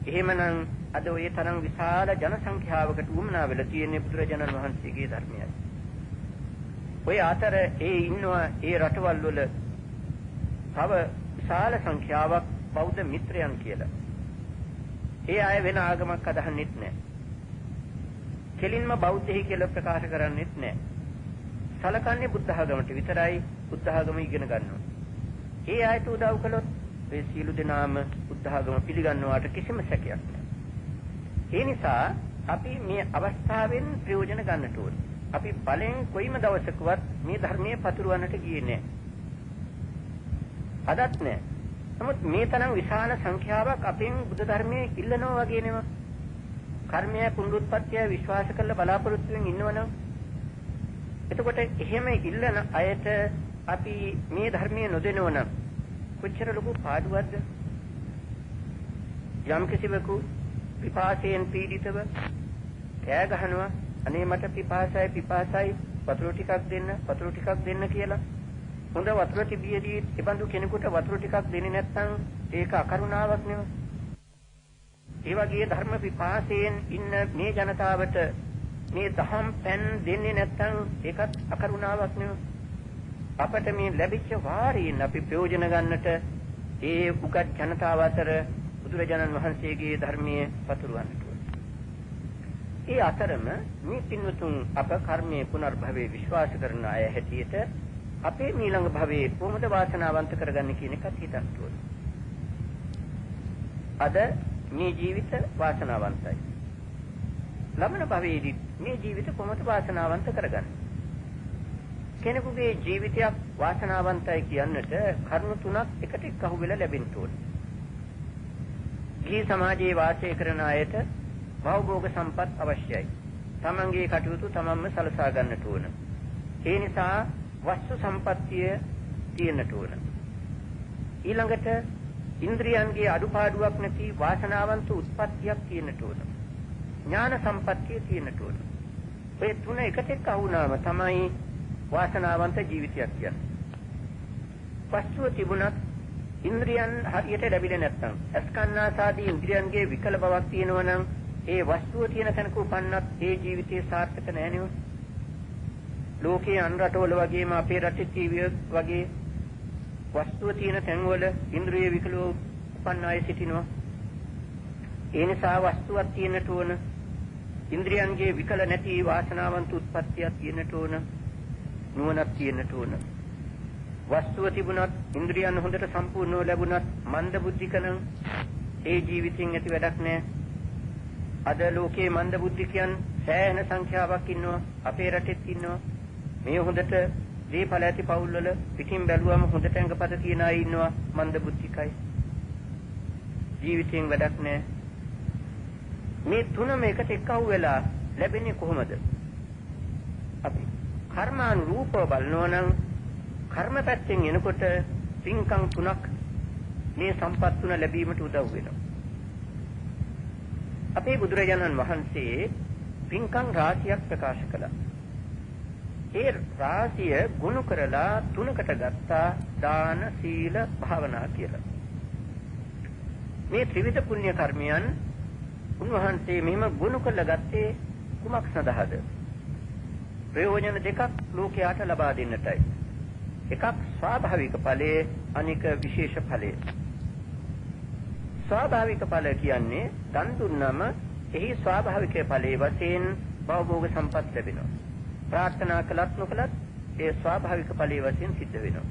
එහෙමනම් අද ඔය තරම් විශාල ජන සංඛ්‍යාවකට උවමනා වෙලා තියෙන බුදුරජාණන් වහන්සේගේ ධර්මයයි. ඔය අතර ඒ ඉන්නවා ඒ රටවල් වල තව විශාල සංඛ්‍යාවක් බෞද්ධ මිත්‍රයන් කියලා. ඒ අය වෙන ආගමක් අදහන්නෙත් නැහැ. කෙලින්ම බෞද්ධයි කියලා ප්‍රකාශ කරන්නෙත් නැහැ. සලකන්නේ බුද්ධ ආගමට විතරයි. බුද්ධ ආගම ඉගෙන ගන්නවා. ඒ අයට උදව් කළොත් ඒ සියලු දෙනාම බුද්ධ ආගම පිළිගන්නවාට කිසිම සැකයක් නැහැ. ඒ නිසා අපි මේ අවස්ථාවෙන් ප්‍රයෝජන ගන්නට ඕනේ. අපි බලෙන් කොයිම දවසකවත් මේ ධර්මයේ පතුරවන්නට ගියේ නැහැ. අදත් නැහැ. නමුත් මේ තරම් විශාල සංඛ්‍යාවක් අපෙන් බුද්ධ ධර්මයේ ඉල්ලනවා වගේ නෙමෙයි. කර්මය පුනරුත්පත්තිය විශ්වාස කරලා බලාපොරොත්තු වෙමින් ඉන්නවනම් එතකොට එහෙම ඉල්ලන අයට අපි මේ ධර්මයේ නොදෙනවනම් කොච්චර ලොකු පාඩුවක්ද? යම් කිසිවෙකු පිපාසයෙන් පීඩිතව කෑ ගහනවා, අනේ මට පිපාසයි වතුර ටිකක් දෙන්න කියලා. හොඳ වතුර තිබියදී එබඳු කෙනෙකුට වතුර ටිකක් දෙන්නේ නැත්නම් ඒක අකරුණාවක් නෙවෙයි. ඒ වගේ ධර්ම පිපාසයෙන් ඉන්න මේ ජනතාවට මේ දහම් පෙන් දෙන්නේ නැත්නම් ඒකත් අකරුණාවක් නෙවෙයි. අපට මේ ලැබිච්ච වාරයෙන් අපි ප්‍රයෝජන ගන්නට ඒ උගත් ජනතාව අතර බුදුරජාණන් වහන්සේගේ ධර්මයේ පතුරවන්නට ඕනේ. ඒ අතරම මේ පින්වතුන් අප කර්මයේ පුනර්භවයේ විශ්වාස කරන අය හැටියට අපේ ඊළඟ භවයේ කොහොමද වාසනාවන්ත කරගන්නේ කියන එකත් හිතන්න ඕනේ. අද මේ ජීවිත වාසනාවන්තයි. ළමන භවයේදී මේ ජීවිත කොහොමද වාසනාවන්ත කරගන්නේ? කෙනෙකුගේ ජීවිතයක් වාසනාවන්තයි කියන්නට කරුණු තුනක් එකට එකහුව වෙලා ලැබෙන්න ඕනේ. ගිහි සමාජයේ වාසය කරන අයට භවභෝග සම්පත් අවශ්‍යයි. තමන්ගේ කටයුතු තමන්ම සලසා ගන්නට ඕන. ඒ නිසා වස්තු සම්පත්තිය තියෙන්නට ඕන. ඊළඟට ඉන්ද්‍රියන්ගේ අඩුපාඩුවක් නැති වාසනාවන්ත උත්පත්තියක් තියෙන්නට ඕන. ඥාන සම්පත්තිය තියෙන්නට ඕන. මේ තුන එකට එකහුව වුණාම තමයි වාසනාවන්ත ජීවිතයක් කියන්නේ. වස්තුව තිබුණත් ඉන්ද්‍රියන් හරියට ලැබිලා නැත්නම් අස්කන්නාසාදී ඉන්ද්‍රියන්ගේ විකල බවක් තියෙනවා නම් ඒ වස්තුව තියෙන තැනක උපන්නත් ඒ ජීවිතේ සාර්ථක නැහැ නේ. ලෝකයේ අන් රටවල වගේම අපේ රටේ වගේ වස්තුව තියෙන තැන්වල ඉන්ද්‍රිය විකලව උපන්න අය සිටිනවා. ඒ නිසා වස්තුවක් තියෙන්නට ඕන. ඉන්ද්‍රියන්ගේ විකල නැති වාසනාවන්ත උත්පත්තියක් තියෙන්නට ඕන. නුවණක් තියෙන්නට ඕන. වස්තුව තිබුණත් ඉන්ද්‍රියන් හොඳට සම්පූර්ණව ලැබුණත් මන්ද බුද්ධිකනම් ඒ ජීවිතින් ඇති වැඩක් නැහැ. අද ලෝකයේ මන්ද බුද්ධිකයන් සෑහෙන සංඛ්‍යාවක් ඉන්නවා. අපේ රටෙත් ඉන්නවා. මේ හොඳට දීපල ඇති පවුල්වල පිටින් බැලුවම හොඳට ඇඟපත තියන අය ඉන්නවා. මන්ද බුද්ධිකයි. ජීවිතයෙන් වැඩක් නැහැ. මේ තුනම එකට එක්කව වෙලා ලැබෙන්නේ කොහොමද? අපි කර්මානුරූපව බලනවා නම් කර්ම පැත්තෙන් එනකොට පින්කම් තුනක් මේ සම්පත් තුන ලැබීමට උදව් වෙනවා. අපේ බුදුරජාණන් වහන්සේ පින්කම් රාශියක් ප්‍රකාශ කළා. ඒ රාශිය ගුණ කරලා තුනකට ගත්තා දාන, සීල, භාවනා කියලා. මේ ත්‍රිවිධ පුණ්‍ය කර්මයන් උන්වහන්සේ මෙහිම ගුණ කරලා ගත්තේ කුමක් සඳහාද? ප්‍රයෝජන දෙකක් ලෝකයට ලබා දෙන්නටයි. එකක් ස්වාභාවික ඵලයේ, අනික විශේෂ ඵලයේ. ස්වාභාවික ඵල කියන්නේ දන් දුන්නම එහි ස්වාභාවික ඵලයේ වශයෙන් භවභෝග සම්පත් ලැබෙනවා. ප්‍රාර්ථනා කළත් නොකළත් ඒ ස්වාභාවික ඵලයේ වශයෙන් සිද්ධ වෙනවා.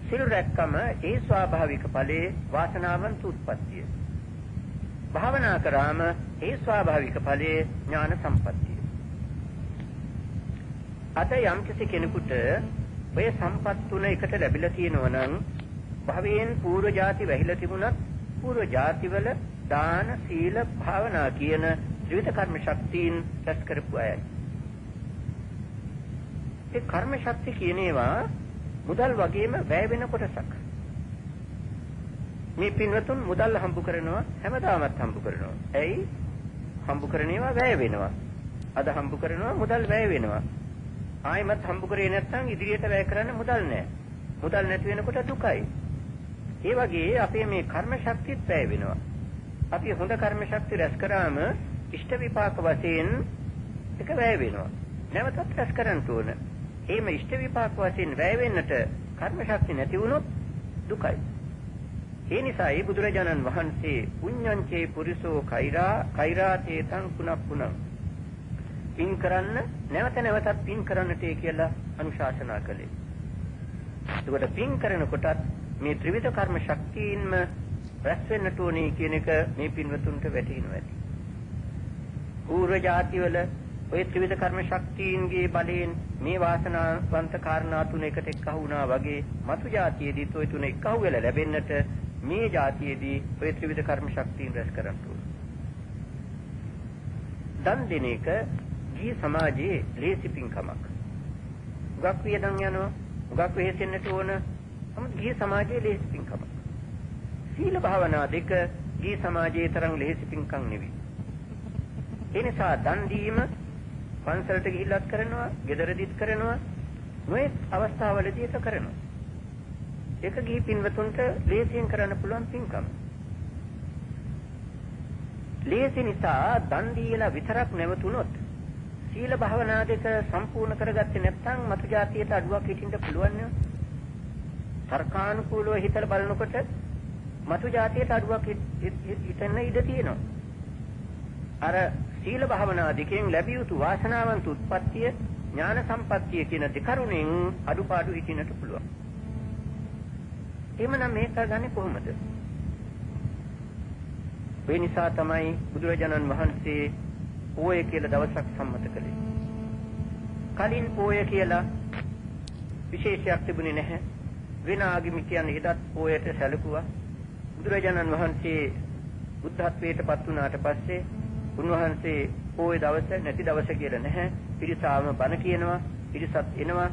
සිල් රැක්කම ඒ ස්වාභාවික ඵලයේ වාසනාවන්ත උත්පත්තිය. භාවනා කරාම ඒ ස්වාභාවික ඵලයේ ඥාන සම්පත්තිය. අද යම් කෙනෙකුට ඔය සම්පත් තුන එකට ලැබිලා තියෙනවා නම් භවයෙන් පූර්ව ජාති වැහිලා තිබුණත් පූර්ව ජාතිවල දාන, සීල, භාවනා කියන ද්විත කර්ම ශක්තියින් රැස් කරපු අයයි. ඒ කර්ම ශක්තිය කියන ඒවා මුදල් වගේම වැය වෙන කොටසක්. මේ පින්වතුන් මුදල් හම්බ කරනවා හැමදාමත් හම්බ කරනවා. ඇයි? හම්බ කරන ඒවා වැය වෙනවා. අද හම්බ කරනවා මුදල් වැය වෙනවා. ආයිමත් හම්බ කරේ නැත්නම් ඉදිරියට වැය කරන්න මුදල් නැහැ. මුදල් නැති වෙනකොට දුකයි. ඒ වගේ අපේ මේ කර්ම ශක්තියත් වැය වෙනවා. අපි හොඳ කර්ම ශක්තිය රැස් කරාම ඉෂ්ට විපාක වශයෙන් එක වැය වෙනවා. නැවතත් රැස් කරන්න ඕන. එහෙම ඉෂ්ට විපාක වශයෙන් වැය වෙන්නට කර්ම ශක්තිය නැති වුණොත් දුකයි. ඒ නිසායි බුදුරජාණන් වහන්සේ පුඤ්ඤංචේ පුරිසෝ කෛරාතේ තං පුනප්පුනං පින් කරන්න නැවත නැවතත් පින් කරන්නට කියලා අනුශාසනා කළේ. ඒකට පින් කරනකොටත් මේ ත්‍රිවිධ කර්ම ශක්තියින්ම රැස් වෙන්නට ඕනේ කියන එක මේ පින්වතුන්ට වැටහෙනවා ඇති. පූර්ව ජාතිවල ඔය ත්‍රිවිධ කර්ම ශක්තියින්ගේ බලයෙන් මේ වාසනාවන්ත කාරණා තුන එකට එක්කහු වුණා වගේ මතු ජාතියේදීත් ඔය තුන එක්කහු වෙලා ලැබෙන්නට මේ ජාතියේදී ඔය ත්‍රිවිධ කර්ම ශක්තියින් රැස් කරන්න ඕනේ. දන් දෙන එක ගිහි සමාජයේ ලේසි පින්කමක්. උගක් වියදම් යනවා, උගක් වෙහෙසෙන්නට ඕන. නමුත් ගිහි සමාජයේ ලේසි පින්කමක්. සීල භාවනා දෙක ගිහි සමාජයේ තරම් ලේසි පින්කම් නෙවෙයි. ඒ නිසා දන් දීම පන්සලට ගිහිල්ලත් කරනවා, ගෙදරදීත් කරනවා, මේ අවස්ථාවලදී ඒක කරනවා. ඒක ගිහි පින්වතුන්ට ලේසියෙන් කරන්න පුළුවන් පින්කම. ලේසි නිසා දන් දීලා විතරක් නැවතුනොත් සීල භාවනා දෙක සම්පූර්ණ කරගත්තේ නැත්නම් මතු ජාතියට අඩුවක් හිටින්න පුළුවන් නේ. තර්කානුකූලව හිතලා බලනකොට මතු ජාතියට අඩුවක් හිතෙන්න ඉඩ තියෙනවා. අර සීල භාවනා දෙකෙන් ලැබිය යුතු වාසනාවන්ත උත්පත්තිය, ඥාන සම්පත්තිය කියන දෙකරුණෙන් අඩුපාඩු හිටින්නට පුළුවන්. එහෙමනම් මේක ගන්නේ කොහොමද? ඒ නිසා තමයි බුදුරජාණන් වහන්සේ පෝය කියලා දවසක් සම්මත කළේ. කලින් පෝය කියලා විශේෂයක් තිබුණේ නැහැ. වෙන ආගමිකයන් හිතත් පෝයට සැලකුවා. බුදුරජාණන් වහන්සේ බුද්ධත්වයට පත් වුණාට පස්සේ උන්වහන්සේ පෝය දවස නැති දවස කියලා නැහැ. පිරිසාම බණ කියනවා, පිරිසත් එනවා.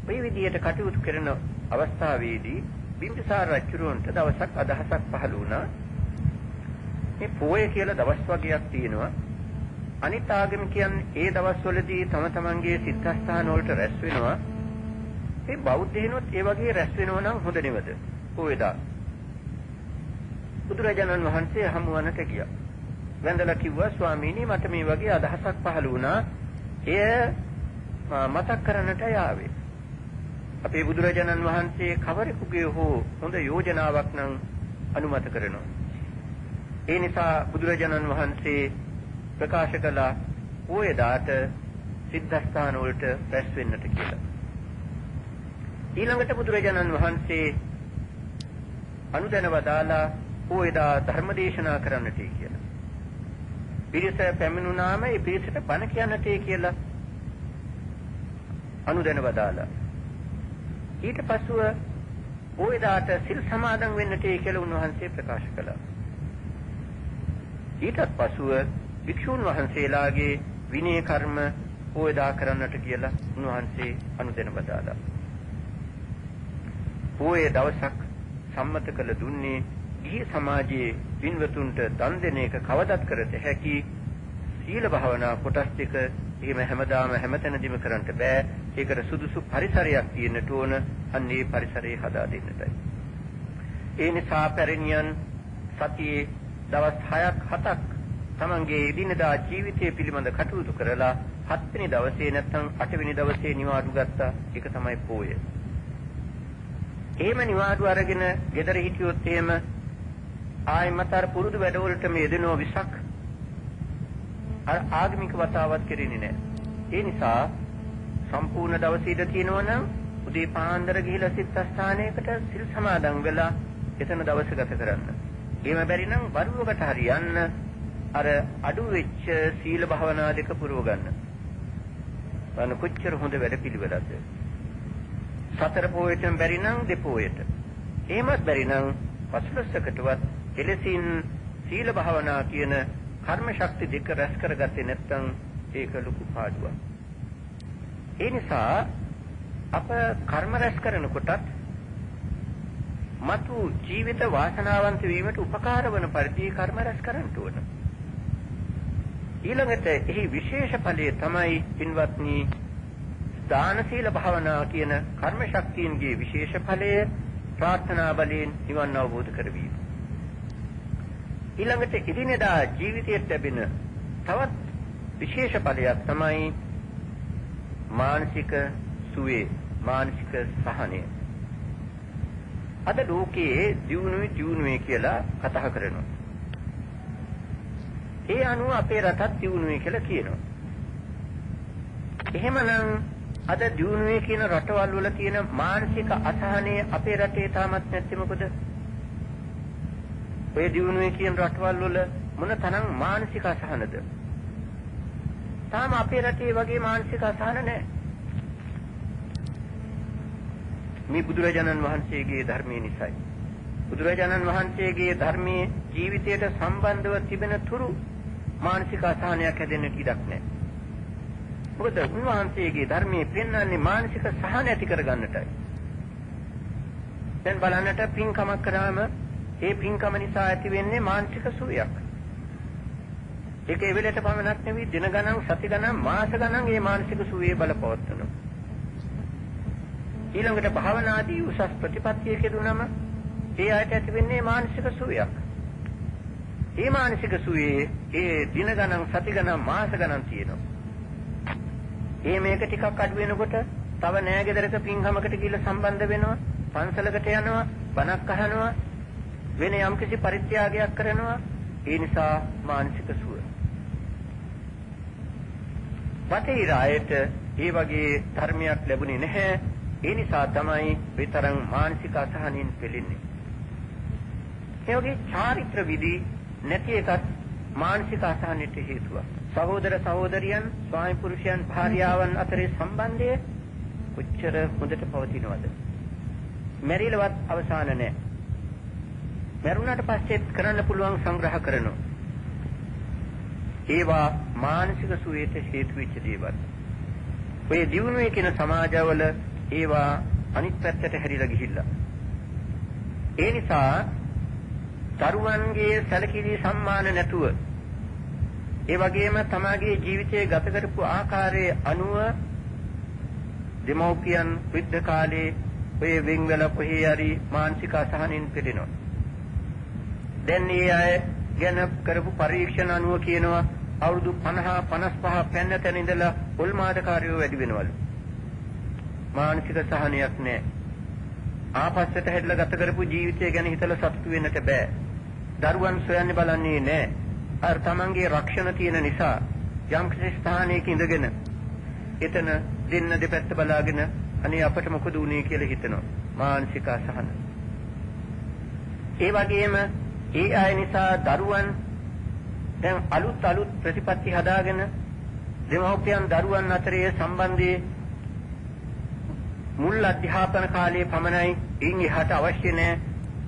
මේ විදිහට කටයුතු කරන අවස්ථාවේදී බිම්බිසාර රජුරවන්ට දවසක් අදහසක් පහළ වුණා. මේ පෝය කියලා දවස් වර්ගයක් තියෙනවා. අනිත් ආගමිකයන් ඒ දවස්වලදී තම තමන්ගේ සිද්ධාස්ථාන වලට රැස් වෙනවා. මේ බෞද්ධයනොත් ඒ වගේ රැස් වෙනවා නම් හොඳ නෙවද? පෝයදා. බුදුරජාණන් වහන්සේ හමුවන්නට ගියා. වැඳලා කිව්වා ස්වාමීනි මට මේ වගේ අදහසක් පහළ වුණා. එය මතක් කරන්නට යාවේ. අපේ බුදුරජාණන් වහන්සේ කවරෙකුගේ හෝ හොඳ යෝජනාවක් නම් අනුමත කරනවා. ඒ නිසා බුදුරජාණන් වහන්සේ ප්‍රකාශ කළා පෝයදාට සිද්ධාස්ථාන වලට රැස් වෙන්නට කියලා. ඊළඟට බුදුරජාණන් වහන්සේ අනුදැන වදාලා පොයදා ධර්ම දේශනා කරන්නට කියලා. පිරිස පැමිණුනාම ඒ පිරිසට බණ කියන්නට කියලා අනුදැන වදාලා. ඊට පසුව පොයදාට සිල් සමාදන් වෙන්නට කියලා උන්වහන්සේ ප්‍රකාශ කළා. ඊටත් පසුව භික්ෂුන් වහන්සේලාගේ විනය කර්ම පොයදා කරන්නට කියලා උන්වහන්සේ අනුදැන වදාලා. පොයේ දවසක් සම්මත කළ දුන්නේ ගිහි සමාජයේ පින්වතුන්ට දන් දෙන එක කවදත් කරත හැකි සීල භාවනා කොටස් දෙක එහෙම හැමදාම හැමතැනදීම කරන්න බෑ. ඒකට සුදුසු පරිසරයක් තියෙන්නට ඕන. අන්න ඒ පරිසරය හදා දෙන්නටයි. ඒ නිසා පැරණියන් සතියේ දවස් 6ක් 7ක් තමන්ගේ එදිනදා ජීවිතය පිළිබඳ කටයුතු කරලා 7 වෙනි දවසේ නැත්නම් 8 වෙනි දවසේ නිවාඩු ගත්තා. ඒක තමයි පොය. එහෙම නිවාඩු අරගෙන ගෙදර හිටියොත් එහෙම ආයමතර පුරුදු වැඩවලට මේ දෙනෝ විසක් අර ආගමික වතාවත් කෙරෙන්නේ නැහැ. ඒ නිසා සම්පූර්ණ දවස ඉඳ තියෙනවා නම් උදේ පාන්දර ගිහිලා සිත ස්ථානයකට සිල් සමාදන් වෙලා එතන දවස ගත කරන්න. එහෙම බැරි නම් වරුවකට හරි යන්න අර අඩු වෙච්ච සීල භාවනා දෙක පුරව ගන්න. බලන්න කොච්චර හොඳ වැඩ පිළිවෙලක්ද. සතර පොයටම බැරි නම් දෙපොයට. එහෙමත් බැරි නම් පස්ලස්සකටවත් එලෙසින් සීල භාවනා කියන කර්ම ශක්ති දෙක රැස් කරගත්තේ නැත්නම් ඒක ලොකු පාඩුවක්. ඒ නිසා අප කර්ම රැස් කරනකොටත් මතු ජීවිත වාසනාවන්ත වීමට උපකාර වන පරිදි කර්ම රැස් කරන්න ඕන. ඊළඟට එහි විශේෂ ඵලය තමයි පින්වත්නි දාන සීල භාවනා කියන කර්ම ශක්තියන්ගේ විශේෂ ඵලය ප්‍රාර්ථනා බලයෙන් නිවන් අවබෝධ කරවීම. ඊළඟට එදිනෙදා ජීවිතයට ලැබෙන තවත් විශේෂ ඵලයක් තමයි මානසික සුවේ, මානසික සහනය. අද ලෝකයේ දියුණුවේ කියලා කතා කරනවා. ඒ අනුව අපේ රටත් දියුණුවේ කියලා කියනවා. එහෙමනම් අද දියුණුවේ කියන රටවල් වල තියෙන මානසික අසහනය අපේ රටේ තාමත් නැත්තේ මොකද? ඔය දියුණුවේ කියන රටවල් වල මොන තරම් මානසික අසහනද? තාම අපේ රටේ වගේ මානසික අසහන නැහැ. මේ බුදුරජාණන් වහන්සේගේ ධර්මයේ නිසායි. බුදුරජාණන් වහන්සේගේ ධර්මයේ ජීවිතයට සම්බන්ධව තිබෙන තුරු මානසික අසහනයක් හැදෙන්න ඉඩක් නැහැ. මොකද උන්වහන්සේගේ ධර්මයේ පෙන්වන්නේ මානසික සහන ඇති කරගන්නටයි. දැන් බලන්නට පින්කමක් කරාම ඒ පින්කම නිසා ඇති වෙන්නේ මානසික සුවයක්. ඒක ඒ වෙලට පමණක් නෙවෙයි දින ගණන්, සති ගණන්, මාස ගණන් මේ මානසික සුවේ බලපවත්වනවා. ඊළඟට භාවනාදී උසස් ප්‍රතිපත්තියක දුනම ඒ ආයත ඇති වෙන්නේ මානසික සුවයක්. මේ මානසික සුවේ ඒ දින ගණන්, සති ගණන්, මාස ගණන් තියෙනවා. මේක ටිකක් අඩු වෙනකොට තව නෑ ගෙදරක පින්කමකට ගිහිල්ලා සම්බන්ධ වෙනවා, පන්සලකට යනවා, බණක් අහනවා, වෙන යම්කිසි පරිත්‍යාගයක් කරනවා. ඒ නිසා මානසික සුව. වටේ රායයට ඒ වගේ ධර්මයක් ලැබුණේ නැහැ. ඒ නිසා තමයි විතරක් මානසික අසහනින් පෙළෙන්නේ. ඒ වගේ චාරිත්‍ර විදි නැති එකත් මානසික අසහනයට හේතුවක්. සහෝදර සහෝදරියන්, ස්වාමි පුරුෂයන්, භාර්යාවන් අතරේ සම්බන්ධය කොච්චර හොඳට පවතිනවද? මෙරිලවත් අවසාන නැහැ. මරුණාට පස්සෙත් කරන්න පුළුවන් සංග්‍රහ කරනවා. ඒවා මානසික සුවයට හේතු වෙච්ච දේවල්. ඔය දියුණුවේ කියන සමාජවල ඒවා අනිත් පැත්තට හැරිලා ගිහිල්ලා. ඒ නිසා දරුවන්ගේ සැලකිලි සම්මාන නැතුව ඒ වගේම තමාගේ ජීවිතය ගත කරපු ආකාරයේ අනුව දෙමෝපියන් විද්ද කාලේ ඔය වෙන්වල කොහේ හරි මානසික අසහනින් පෙළෙනවා. දැන් මේ අය ගැන කරපු පරීක්ෂණ අනුව කියනවා අවුරුදු 50 55 පෙන්න තැන ඉඳලා උල්මාදකාරයෝ වැඩි වෙනවලු. මානසික සහනයක් නැහැ. ආපස්සට හැදලා ගත කරපු ජීවිතය ගැන හිතලා සතුටු වෙන්නට බෑ. දරුවන් සොයන්නේ බලන්නේ නැහැ. අර තමන්ගේ රක්ෂණ තියෙන නිසා යම් කිසි ස්ථානයක ඉඳගෙන එතන දෙන්න දෙපැත්ත බලාගෙන අනේ අපට මොකද වුනේ කියලා හිතනවා. මානසික අසහන. ඒ වගේම ඒ අය නිසා දරුවන් දැන් අලුත් ප්‍රතිපත්ති හදාගෙන දෙමව්පියන් දරුවන් අතරේ සම්බන්ධයේ මුල් අධ්‍යාපන කාලයේ පමණයි ඉන් එහාට අවශ්‍ය නැහැ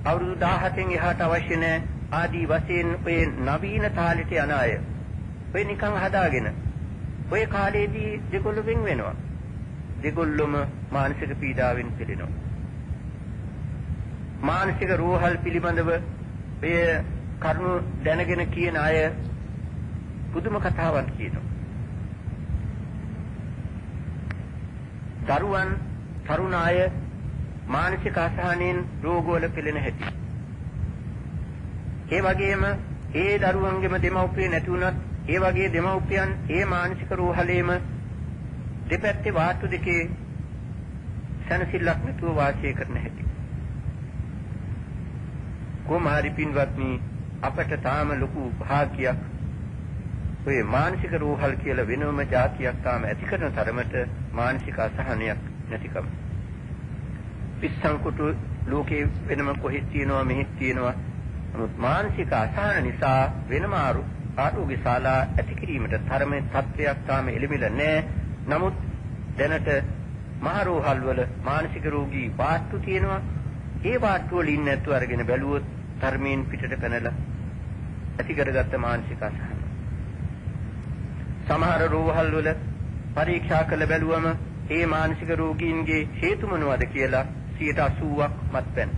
අවුරුදු 17න් එහාට අවශ්‍ය නැහැ ආදී වශයෙන් ඔය නවීන තාලෙට යන අය ඔය නිකන් හදාගෙන ඔය කාලේදී දෙකොල්ල වෙන් වෙනවා දෙකොල්ලම මානසික පීඩාවෙන් පෙළෙනවා මානසික රෝහල් පිළිබඳව ඔය කරුණු දැනගෙන කියන අය පුදුම කතාවක් කියනවා දරුවන් තරුණ අය මානසික අසහනෙන් රෝගවල පෙළෙන හැටි. ඒ වගේම ඒ දරුවන්ගේම දෙමව්පිය නැති වුණත් ඒ වගේ දෙමව්පියන් ඒ මානසික රෝහලේම දෙපැත්තේ වාට්ටු දෙකේ සනසිල්ලක් නැතුව වාසය කරන හැටි. කොමාරි පින්වත්නි අපට තාම ලොකු භාග්‍යයක් ඔය මානසික රෝහල් කියලා වෙනම જાතියක් තාම ඇති කරන තරමට මානසික අසහනයක් නැතිකම. පිස්සන්කුතු ලෝකේ වෙනම කොහෙත් තියෙනවා මෙහෙත් තියෙනවා. නමුත් මානසික අසහන නිසා වෙනම ආරෝග්‍ය ශාලා ඇති කිරීමට තරමේ තත්ත්වයක් තාම එළඹිලා නැහැ. නමුත් දැනට මහ රෝහල් වල මානසික රෝගී වාට්ටු තියෙනවා. ඒ වාට්ටු වල ඉන්නේ නැතුව අරගෙන බැලුවොත් ධර්මයෙන් පිටට පැනලා ඇති කරගත්ත මානසික අසහන. සමහර රෝහල් වල පරීක්ෂා කළ බැලුවම ඒ මානසික රෝගීන්ගේ හේතු මොනවද කියලා 80%ක් මත්පැන්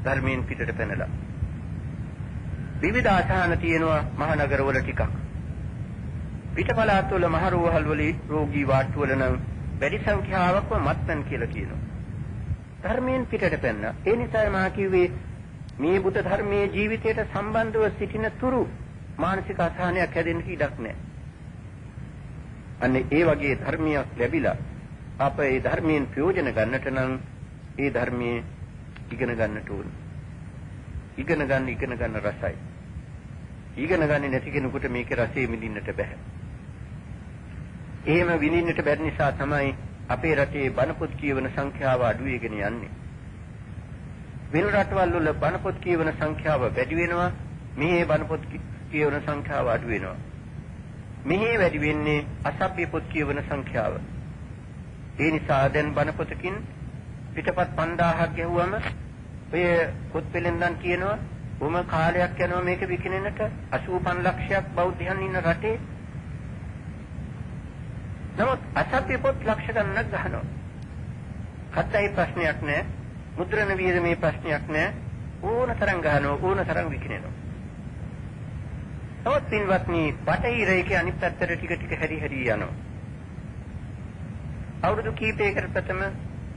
ධර්මයෙන් පිටට පැනලා. විවිධ අසහන තියෙනවා මහනගරවල ටිකක්. පිටපළාත් වල මහ රෝහල් වල රෝගී වාට්ටු වල නම් වැඩි සංඛ්‍යාවක්ම මත්පැන් කියලා කියනවා. ධර්මයෙන් පිටට පැනන. ඒ නිසා මා කිව්වේ මේ බුද්ධ ධර්මයේ ජීවිතයට සම්බන්ධව සිටින තුරු මානසික අසහනයක් හැදෙන්න ඉඩක් නැහැ. අන්නේ ඒ වගේ ධර්මයක් ලැබිලා අප ඒ ධර්මයෙන් ප්‍රයෝජන ගන්නට නම් ඒ ධර්මයේ ඉගෙන ගන්නට ඕන. ඉගෙන ගන්න රසයි. ඉගෙන ගන්නේ නැති කෙනෙකුට මේකේ රසය විඳින්නට බෑ. එහෙම විඳින්නට බැරි නිසා තමයි අපේ රටේ බණ පොත් කියවන සංඛ්‍යාව අඩු වෙගෙන යන්නේ. වෙන රටවල් වල බණ පොත් කියවන සංඛ්‍යාව වැඩි වෙනවා. මෙහි බණ පොත් කියවන සංඛ්‍යාව අඩු වෙනවා. මෙහි වැඩි වෙන්නේ අසභ්‍ය පොත් කියවන සංඛ්‍යාව. ඒ නිසා දැන් බණ පොතකින් පිටපත් 5000ක් ගැහුවම ඔය පොත් පෙළෙන්දන් කියනවා කොහොම කාලයක් යනවා මේක විකිනෙන්නට 85 ලක්ෂයක් බෞද්ධයන් ඉන්න රටේ. නමුත් අසභ්‍ය පොත් ලක්ෂ ගණනක් ගහනවා. කත්තයි ප්‍රශ්නයක් නැහැ. මුද්‍රණ වියදමේ ප්‍රශ්නයක් නැහැ. ඕන තරම් ගහනවා ඕන තරම් විකිනෙනවා. තවත් පින්වත්නි බටහිරයේ අනිත් පැත්තට ටික හැරි යනවා. අවුරුදු කීපයකට ප්‍රථම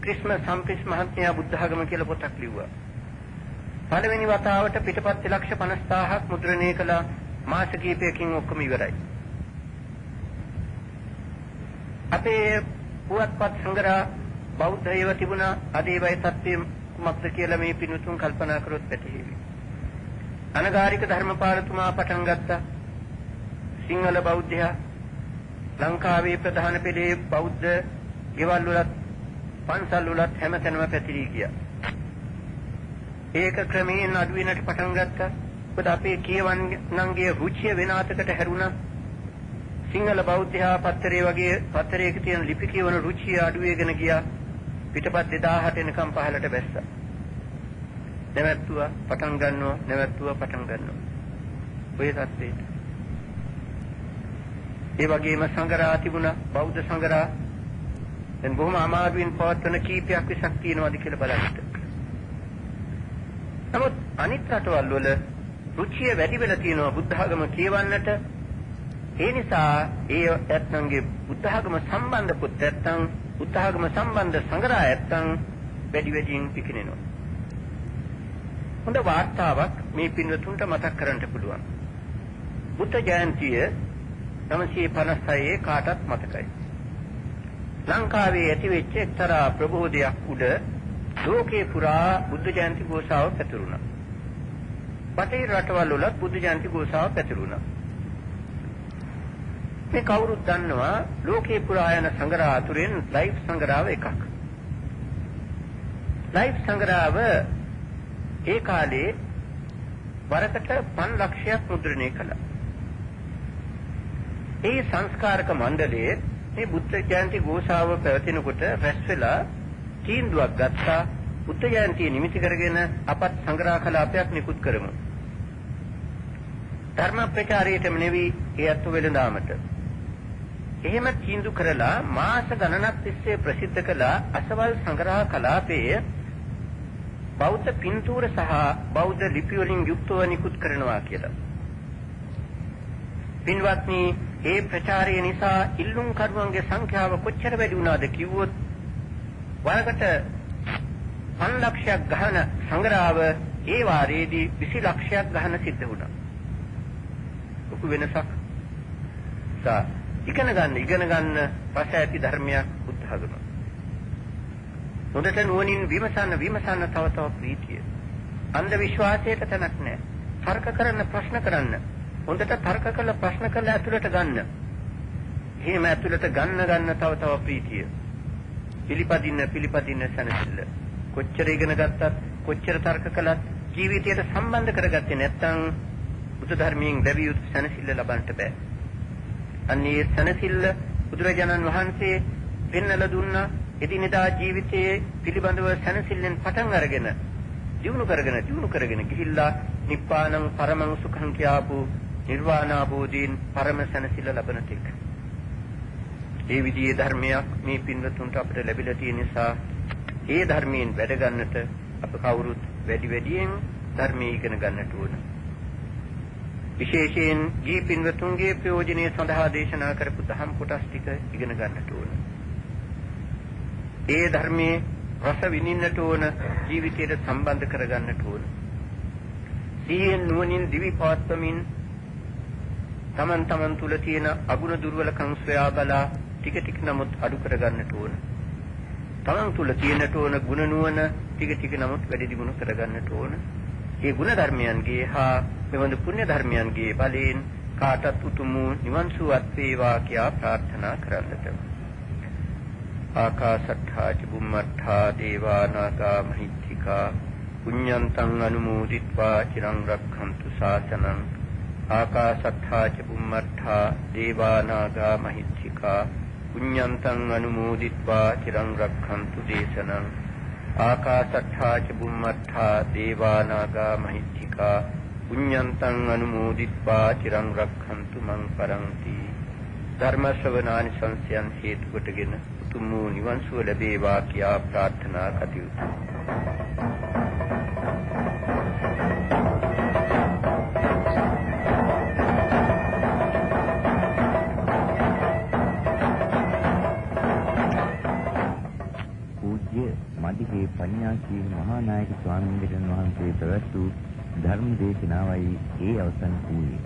ක්‍රිස්ම සම්ප්‍රිස් මහත්මයා බුද්ධ ආගම කියලා පොතක් ලිව්වා. පළවෙනි වතාවට පිටපත් ලක්ෂ 50000ක් මුද්‍රණය කළා. මාස කීපයකින් ඔක්කොම ඉවරයි. අපේ පුවත්පත් සංග්‍රහ බෞද්ධ ඒවා තිබුණා. අද ඒවයි තත්ත්වය කුමක්ද කියලා මේ පින්තුන් කල්පනා කරොත් පැහැදිලි. අනගාരിക ධර්මපාලතුමා පටන් ගත්තා. සිංහල බෞද්ධයා ලංකාවේ ප්‍රධාන පෙළේ බෞද්ධ ගෙවල් වලත් පන්සල් වලත් හැමතැනම පැතිරී ගියා. ඒක ක්‍රමයෙන් අඩු වෙනට පටන් ගත්තා. මොකද අපේ කියවන්නන්ගේ රුචිය වෙන අතකට හැරුණා. සිංහල බෞද්ධයා පත්තරේ වගේ පත්තරයක තියෙන ලිපි කියවන රුචිය අඩු වෙගෙන ගියා. පිටපත් 2008 එනකම් පහළට බැස්සා. නැවැත්තුවා පටන් ගන්නවා. ඔය තත්ත්වයට. ඒ වගේම සංගරා තිබුණා බෞද්ධ සංගරා. දැන් බොහොම අමාරුවෙන් පවත්වන කීපයක් විසක් තියෙනවාද කියලා බලන්න. නමුත් අනිත් රටවල් වල රුචිය වැඩි වෙලා තියෙනවා බුද්ධ ආගම කියවන්නට. ඒ නිසා ඒ ඇත්තන්ගේ බුද්ධ ආගම සම්බන්ධ පොත් නැත්තම් බුද්ධ ආගම සම්බන්ධ සංගරා නැත්තම් වැඩියෙන් පිකිනෙනවා. හොඳ වාර්තාවක් මේ පින්වතුන්ට මතක් කරන්න පුළුවන්. බුද්ධ ජයන්තිය 956 කාටත් මතකයි. ලංකාවේ ඇතිවෙච්ච එක්තරා ප්‍රබෝධයක් උඩ ලෝකේ පුරා බුද්ධ ජයන්ති ഘോഷාව පැතිරුණා. බටහිර රටවල් වල බුද්ධ ජයන්ති ഘോഷාව පැතිරුණා. මේ කවුරුත් දන්නවා ලෝකේ පුරා යන සංග්‍රහ අතුරෙන් ලයිව් සංග්‍රහව එකක්. ලයිව් සංග්‍රහව ඒ කාලේ වරකට 5 ලක්ෂයක් මුද්‍රණය කළා. ඒ සංස්කාරක මණ්ඩලයේ මේ බුද්ධ ජයන්ති ഘോഷාව පැවැත්වෙනකොට රැස් වෙලා තීන්දුවක් ගත්තා බුද්ධ ජයන්තිය නිමිති කරගෙන අපත් සංග්‍රහ කලාපයක් නිකුත් කරමු. ධර්ම ප්‍රචාරයටම නෙවී ඒ අත්ව වෙළඳාමට. එහෙම තීන්දුව කරලා මාස ගණනක් තිස්සේ ප්‍රසිද්ධ කළ අසවල් සංග්‍රහ කලාපයේ බෞද්ධ පින්තූර සහ බෞද්ධ ලිපි වලින් යුක්තව නිකුත් කරනවා කියලා. පින්වත්නි, ඒ ප්‍රචාරය නිසා ඉල්ලුම් කරුවන්ගේ සංඛ්‍යාව කොච්චර වැඩි වුණාද කිව්වොත් වරකට 5 ලක්ෂයක් ගහන සංග්‍රහව ඒ වාරයේදී 20 ලක්ෂයක් ගහන සිද්ධ වුණා. ලොකු වෙනසක්. ඉගෙන ගන්න පස ඇති ධර්මයක් බුද්ධ ධර්ම. හොඳට නුවණින් විමසන්න තව ප්‍රීතිය. අන්ධ විශ්වාසයට තැනක් නැහැ. තර්ක කරන්න, ප්‍රශ්න කරන්න. හොඳට තර්ක කරලා ප්‍රශ්න කරලා ඇතුළට ගන්න. එහෙම ඇතුළට ගන්න තව ප්‍රීතිය. පිළිපදින්න සැනසෙල්ල. කොච්චර ඉගෙන ගත්තත්, කොච්චර තර්ක කළත් ජීවිතයට සම්බන්ධ කරගත්තේ නැත්නම් බුදු ධර්මයෙන් ලැබිය යුතු සැනසෙල්ල ලබන්නට බෑ. අන්නේ සැනසෙල්ල බුදුරජාණන් වහන්සේ පෙන්වලා දුන්නා. එදිනෙදා ජීවිතයේ පිළිබඳව සැනසෙල්ලෙන් පටන් අරගෙන දියුණු කරගෙන ගිහිල්ලා නිබ්බානං පරමං සුඛං කියාපු නිර්වාණ අවබෝධයෙන් පරම සැනසෙල්ල ලබන තෙක්. ඒ විදිහේ ධර්මයක් මේ පින්වතුන්ට අපිට ලැබිලා තියෙන නිසා ඒ ධර්මයෙන් වැඩ ගන්නට අප කවුරුත් වැඩියෙන් ධර්මයේ ඉගෙන ගන්නට ඕන. විශේෂයෙන් ජී පින්වතුන්ගේ ප්‍රයෝජනය සඳහා දේශනා කරපු දහම් කොටස් ටික ඉගෙන ගන්නට ඕන. ඒ ධර්මයේ රස විඳින්නට ඕන, ජීවිතයට සම්බන්ධ කරගන්නට ඕන. සිහියෙන් නුවණින් දිවි පවත්වමින් තමන් තුල තියෙන අගුණ දුර්වලකම් සොයා බලා ටික නමුත් අඩු කරගන්නට ඕන. තමන් තුල තියෙනට ඕන ගුණ නුවණ ටික නමුත් වැඩි දියුණු කරගන්නට ඕන. මේ ගුණ ධර්මයන්ගේ හා මෙවඳු පුණ්‍ය ධර්මයන්ගේ බලයෙන් කාටත් උතුම් නිවන් සුවත් වේවා කියා ප්‍රාර්ථනා කරන්නට. ආකාශට්ඨා ච බුම්මට්ඨා දේවා නාග මහිත්‍තිකා පුඤ්ඤන්තං අනුමෝදිත්වා චිරං රක්ඛන්තු ශාසනං. ආකාශට්ඨා ච බුම්මට්ඨා දේවා නාග මහිත්‍තිකා පුඤ්ඤන්තං අනුමෝදිත්වා චිරං රක්ඛන්තු දේශනං. ආකාශට්ඨා ච බුම්මට්ඨා දේවා නාග මහිත්‍තිකා පුඤ්ඤන්තං අනුමෝදිත්වා චිරං රක්ඛන්තු මං පරන්ති. ධර්ම ශ්‍රවණානි සංසයන් හේතු කොටගෙන උතුම් නිවන් සුව ලැබේවා කියා ප්‍රාර්ථනා කටයුතු. පූජ්‍ය මඩිගේ පඤ්ඤාසී මහා නායක ස්වාමීන් වහන්සේ ප්‍රවැත් වූ ධර්ම දේශනාවයි ඒ අවසන් වූයේ.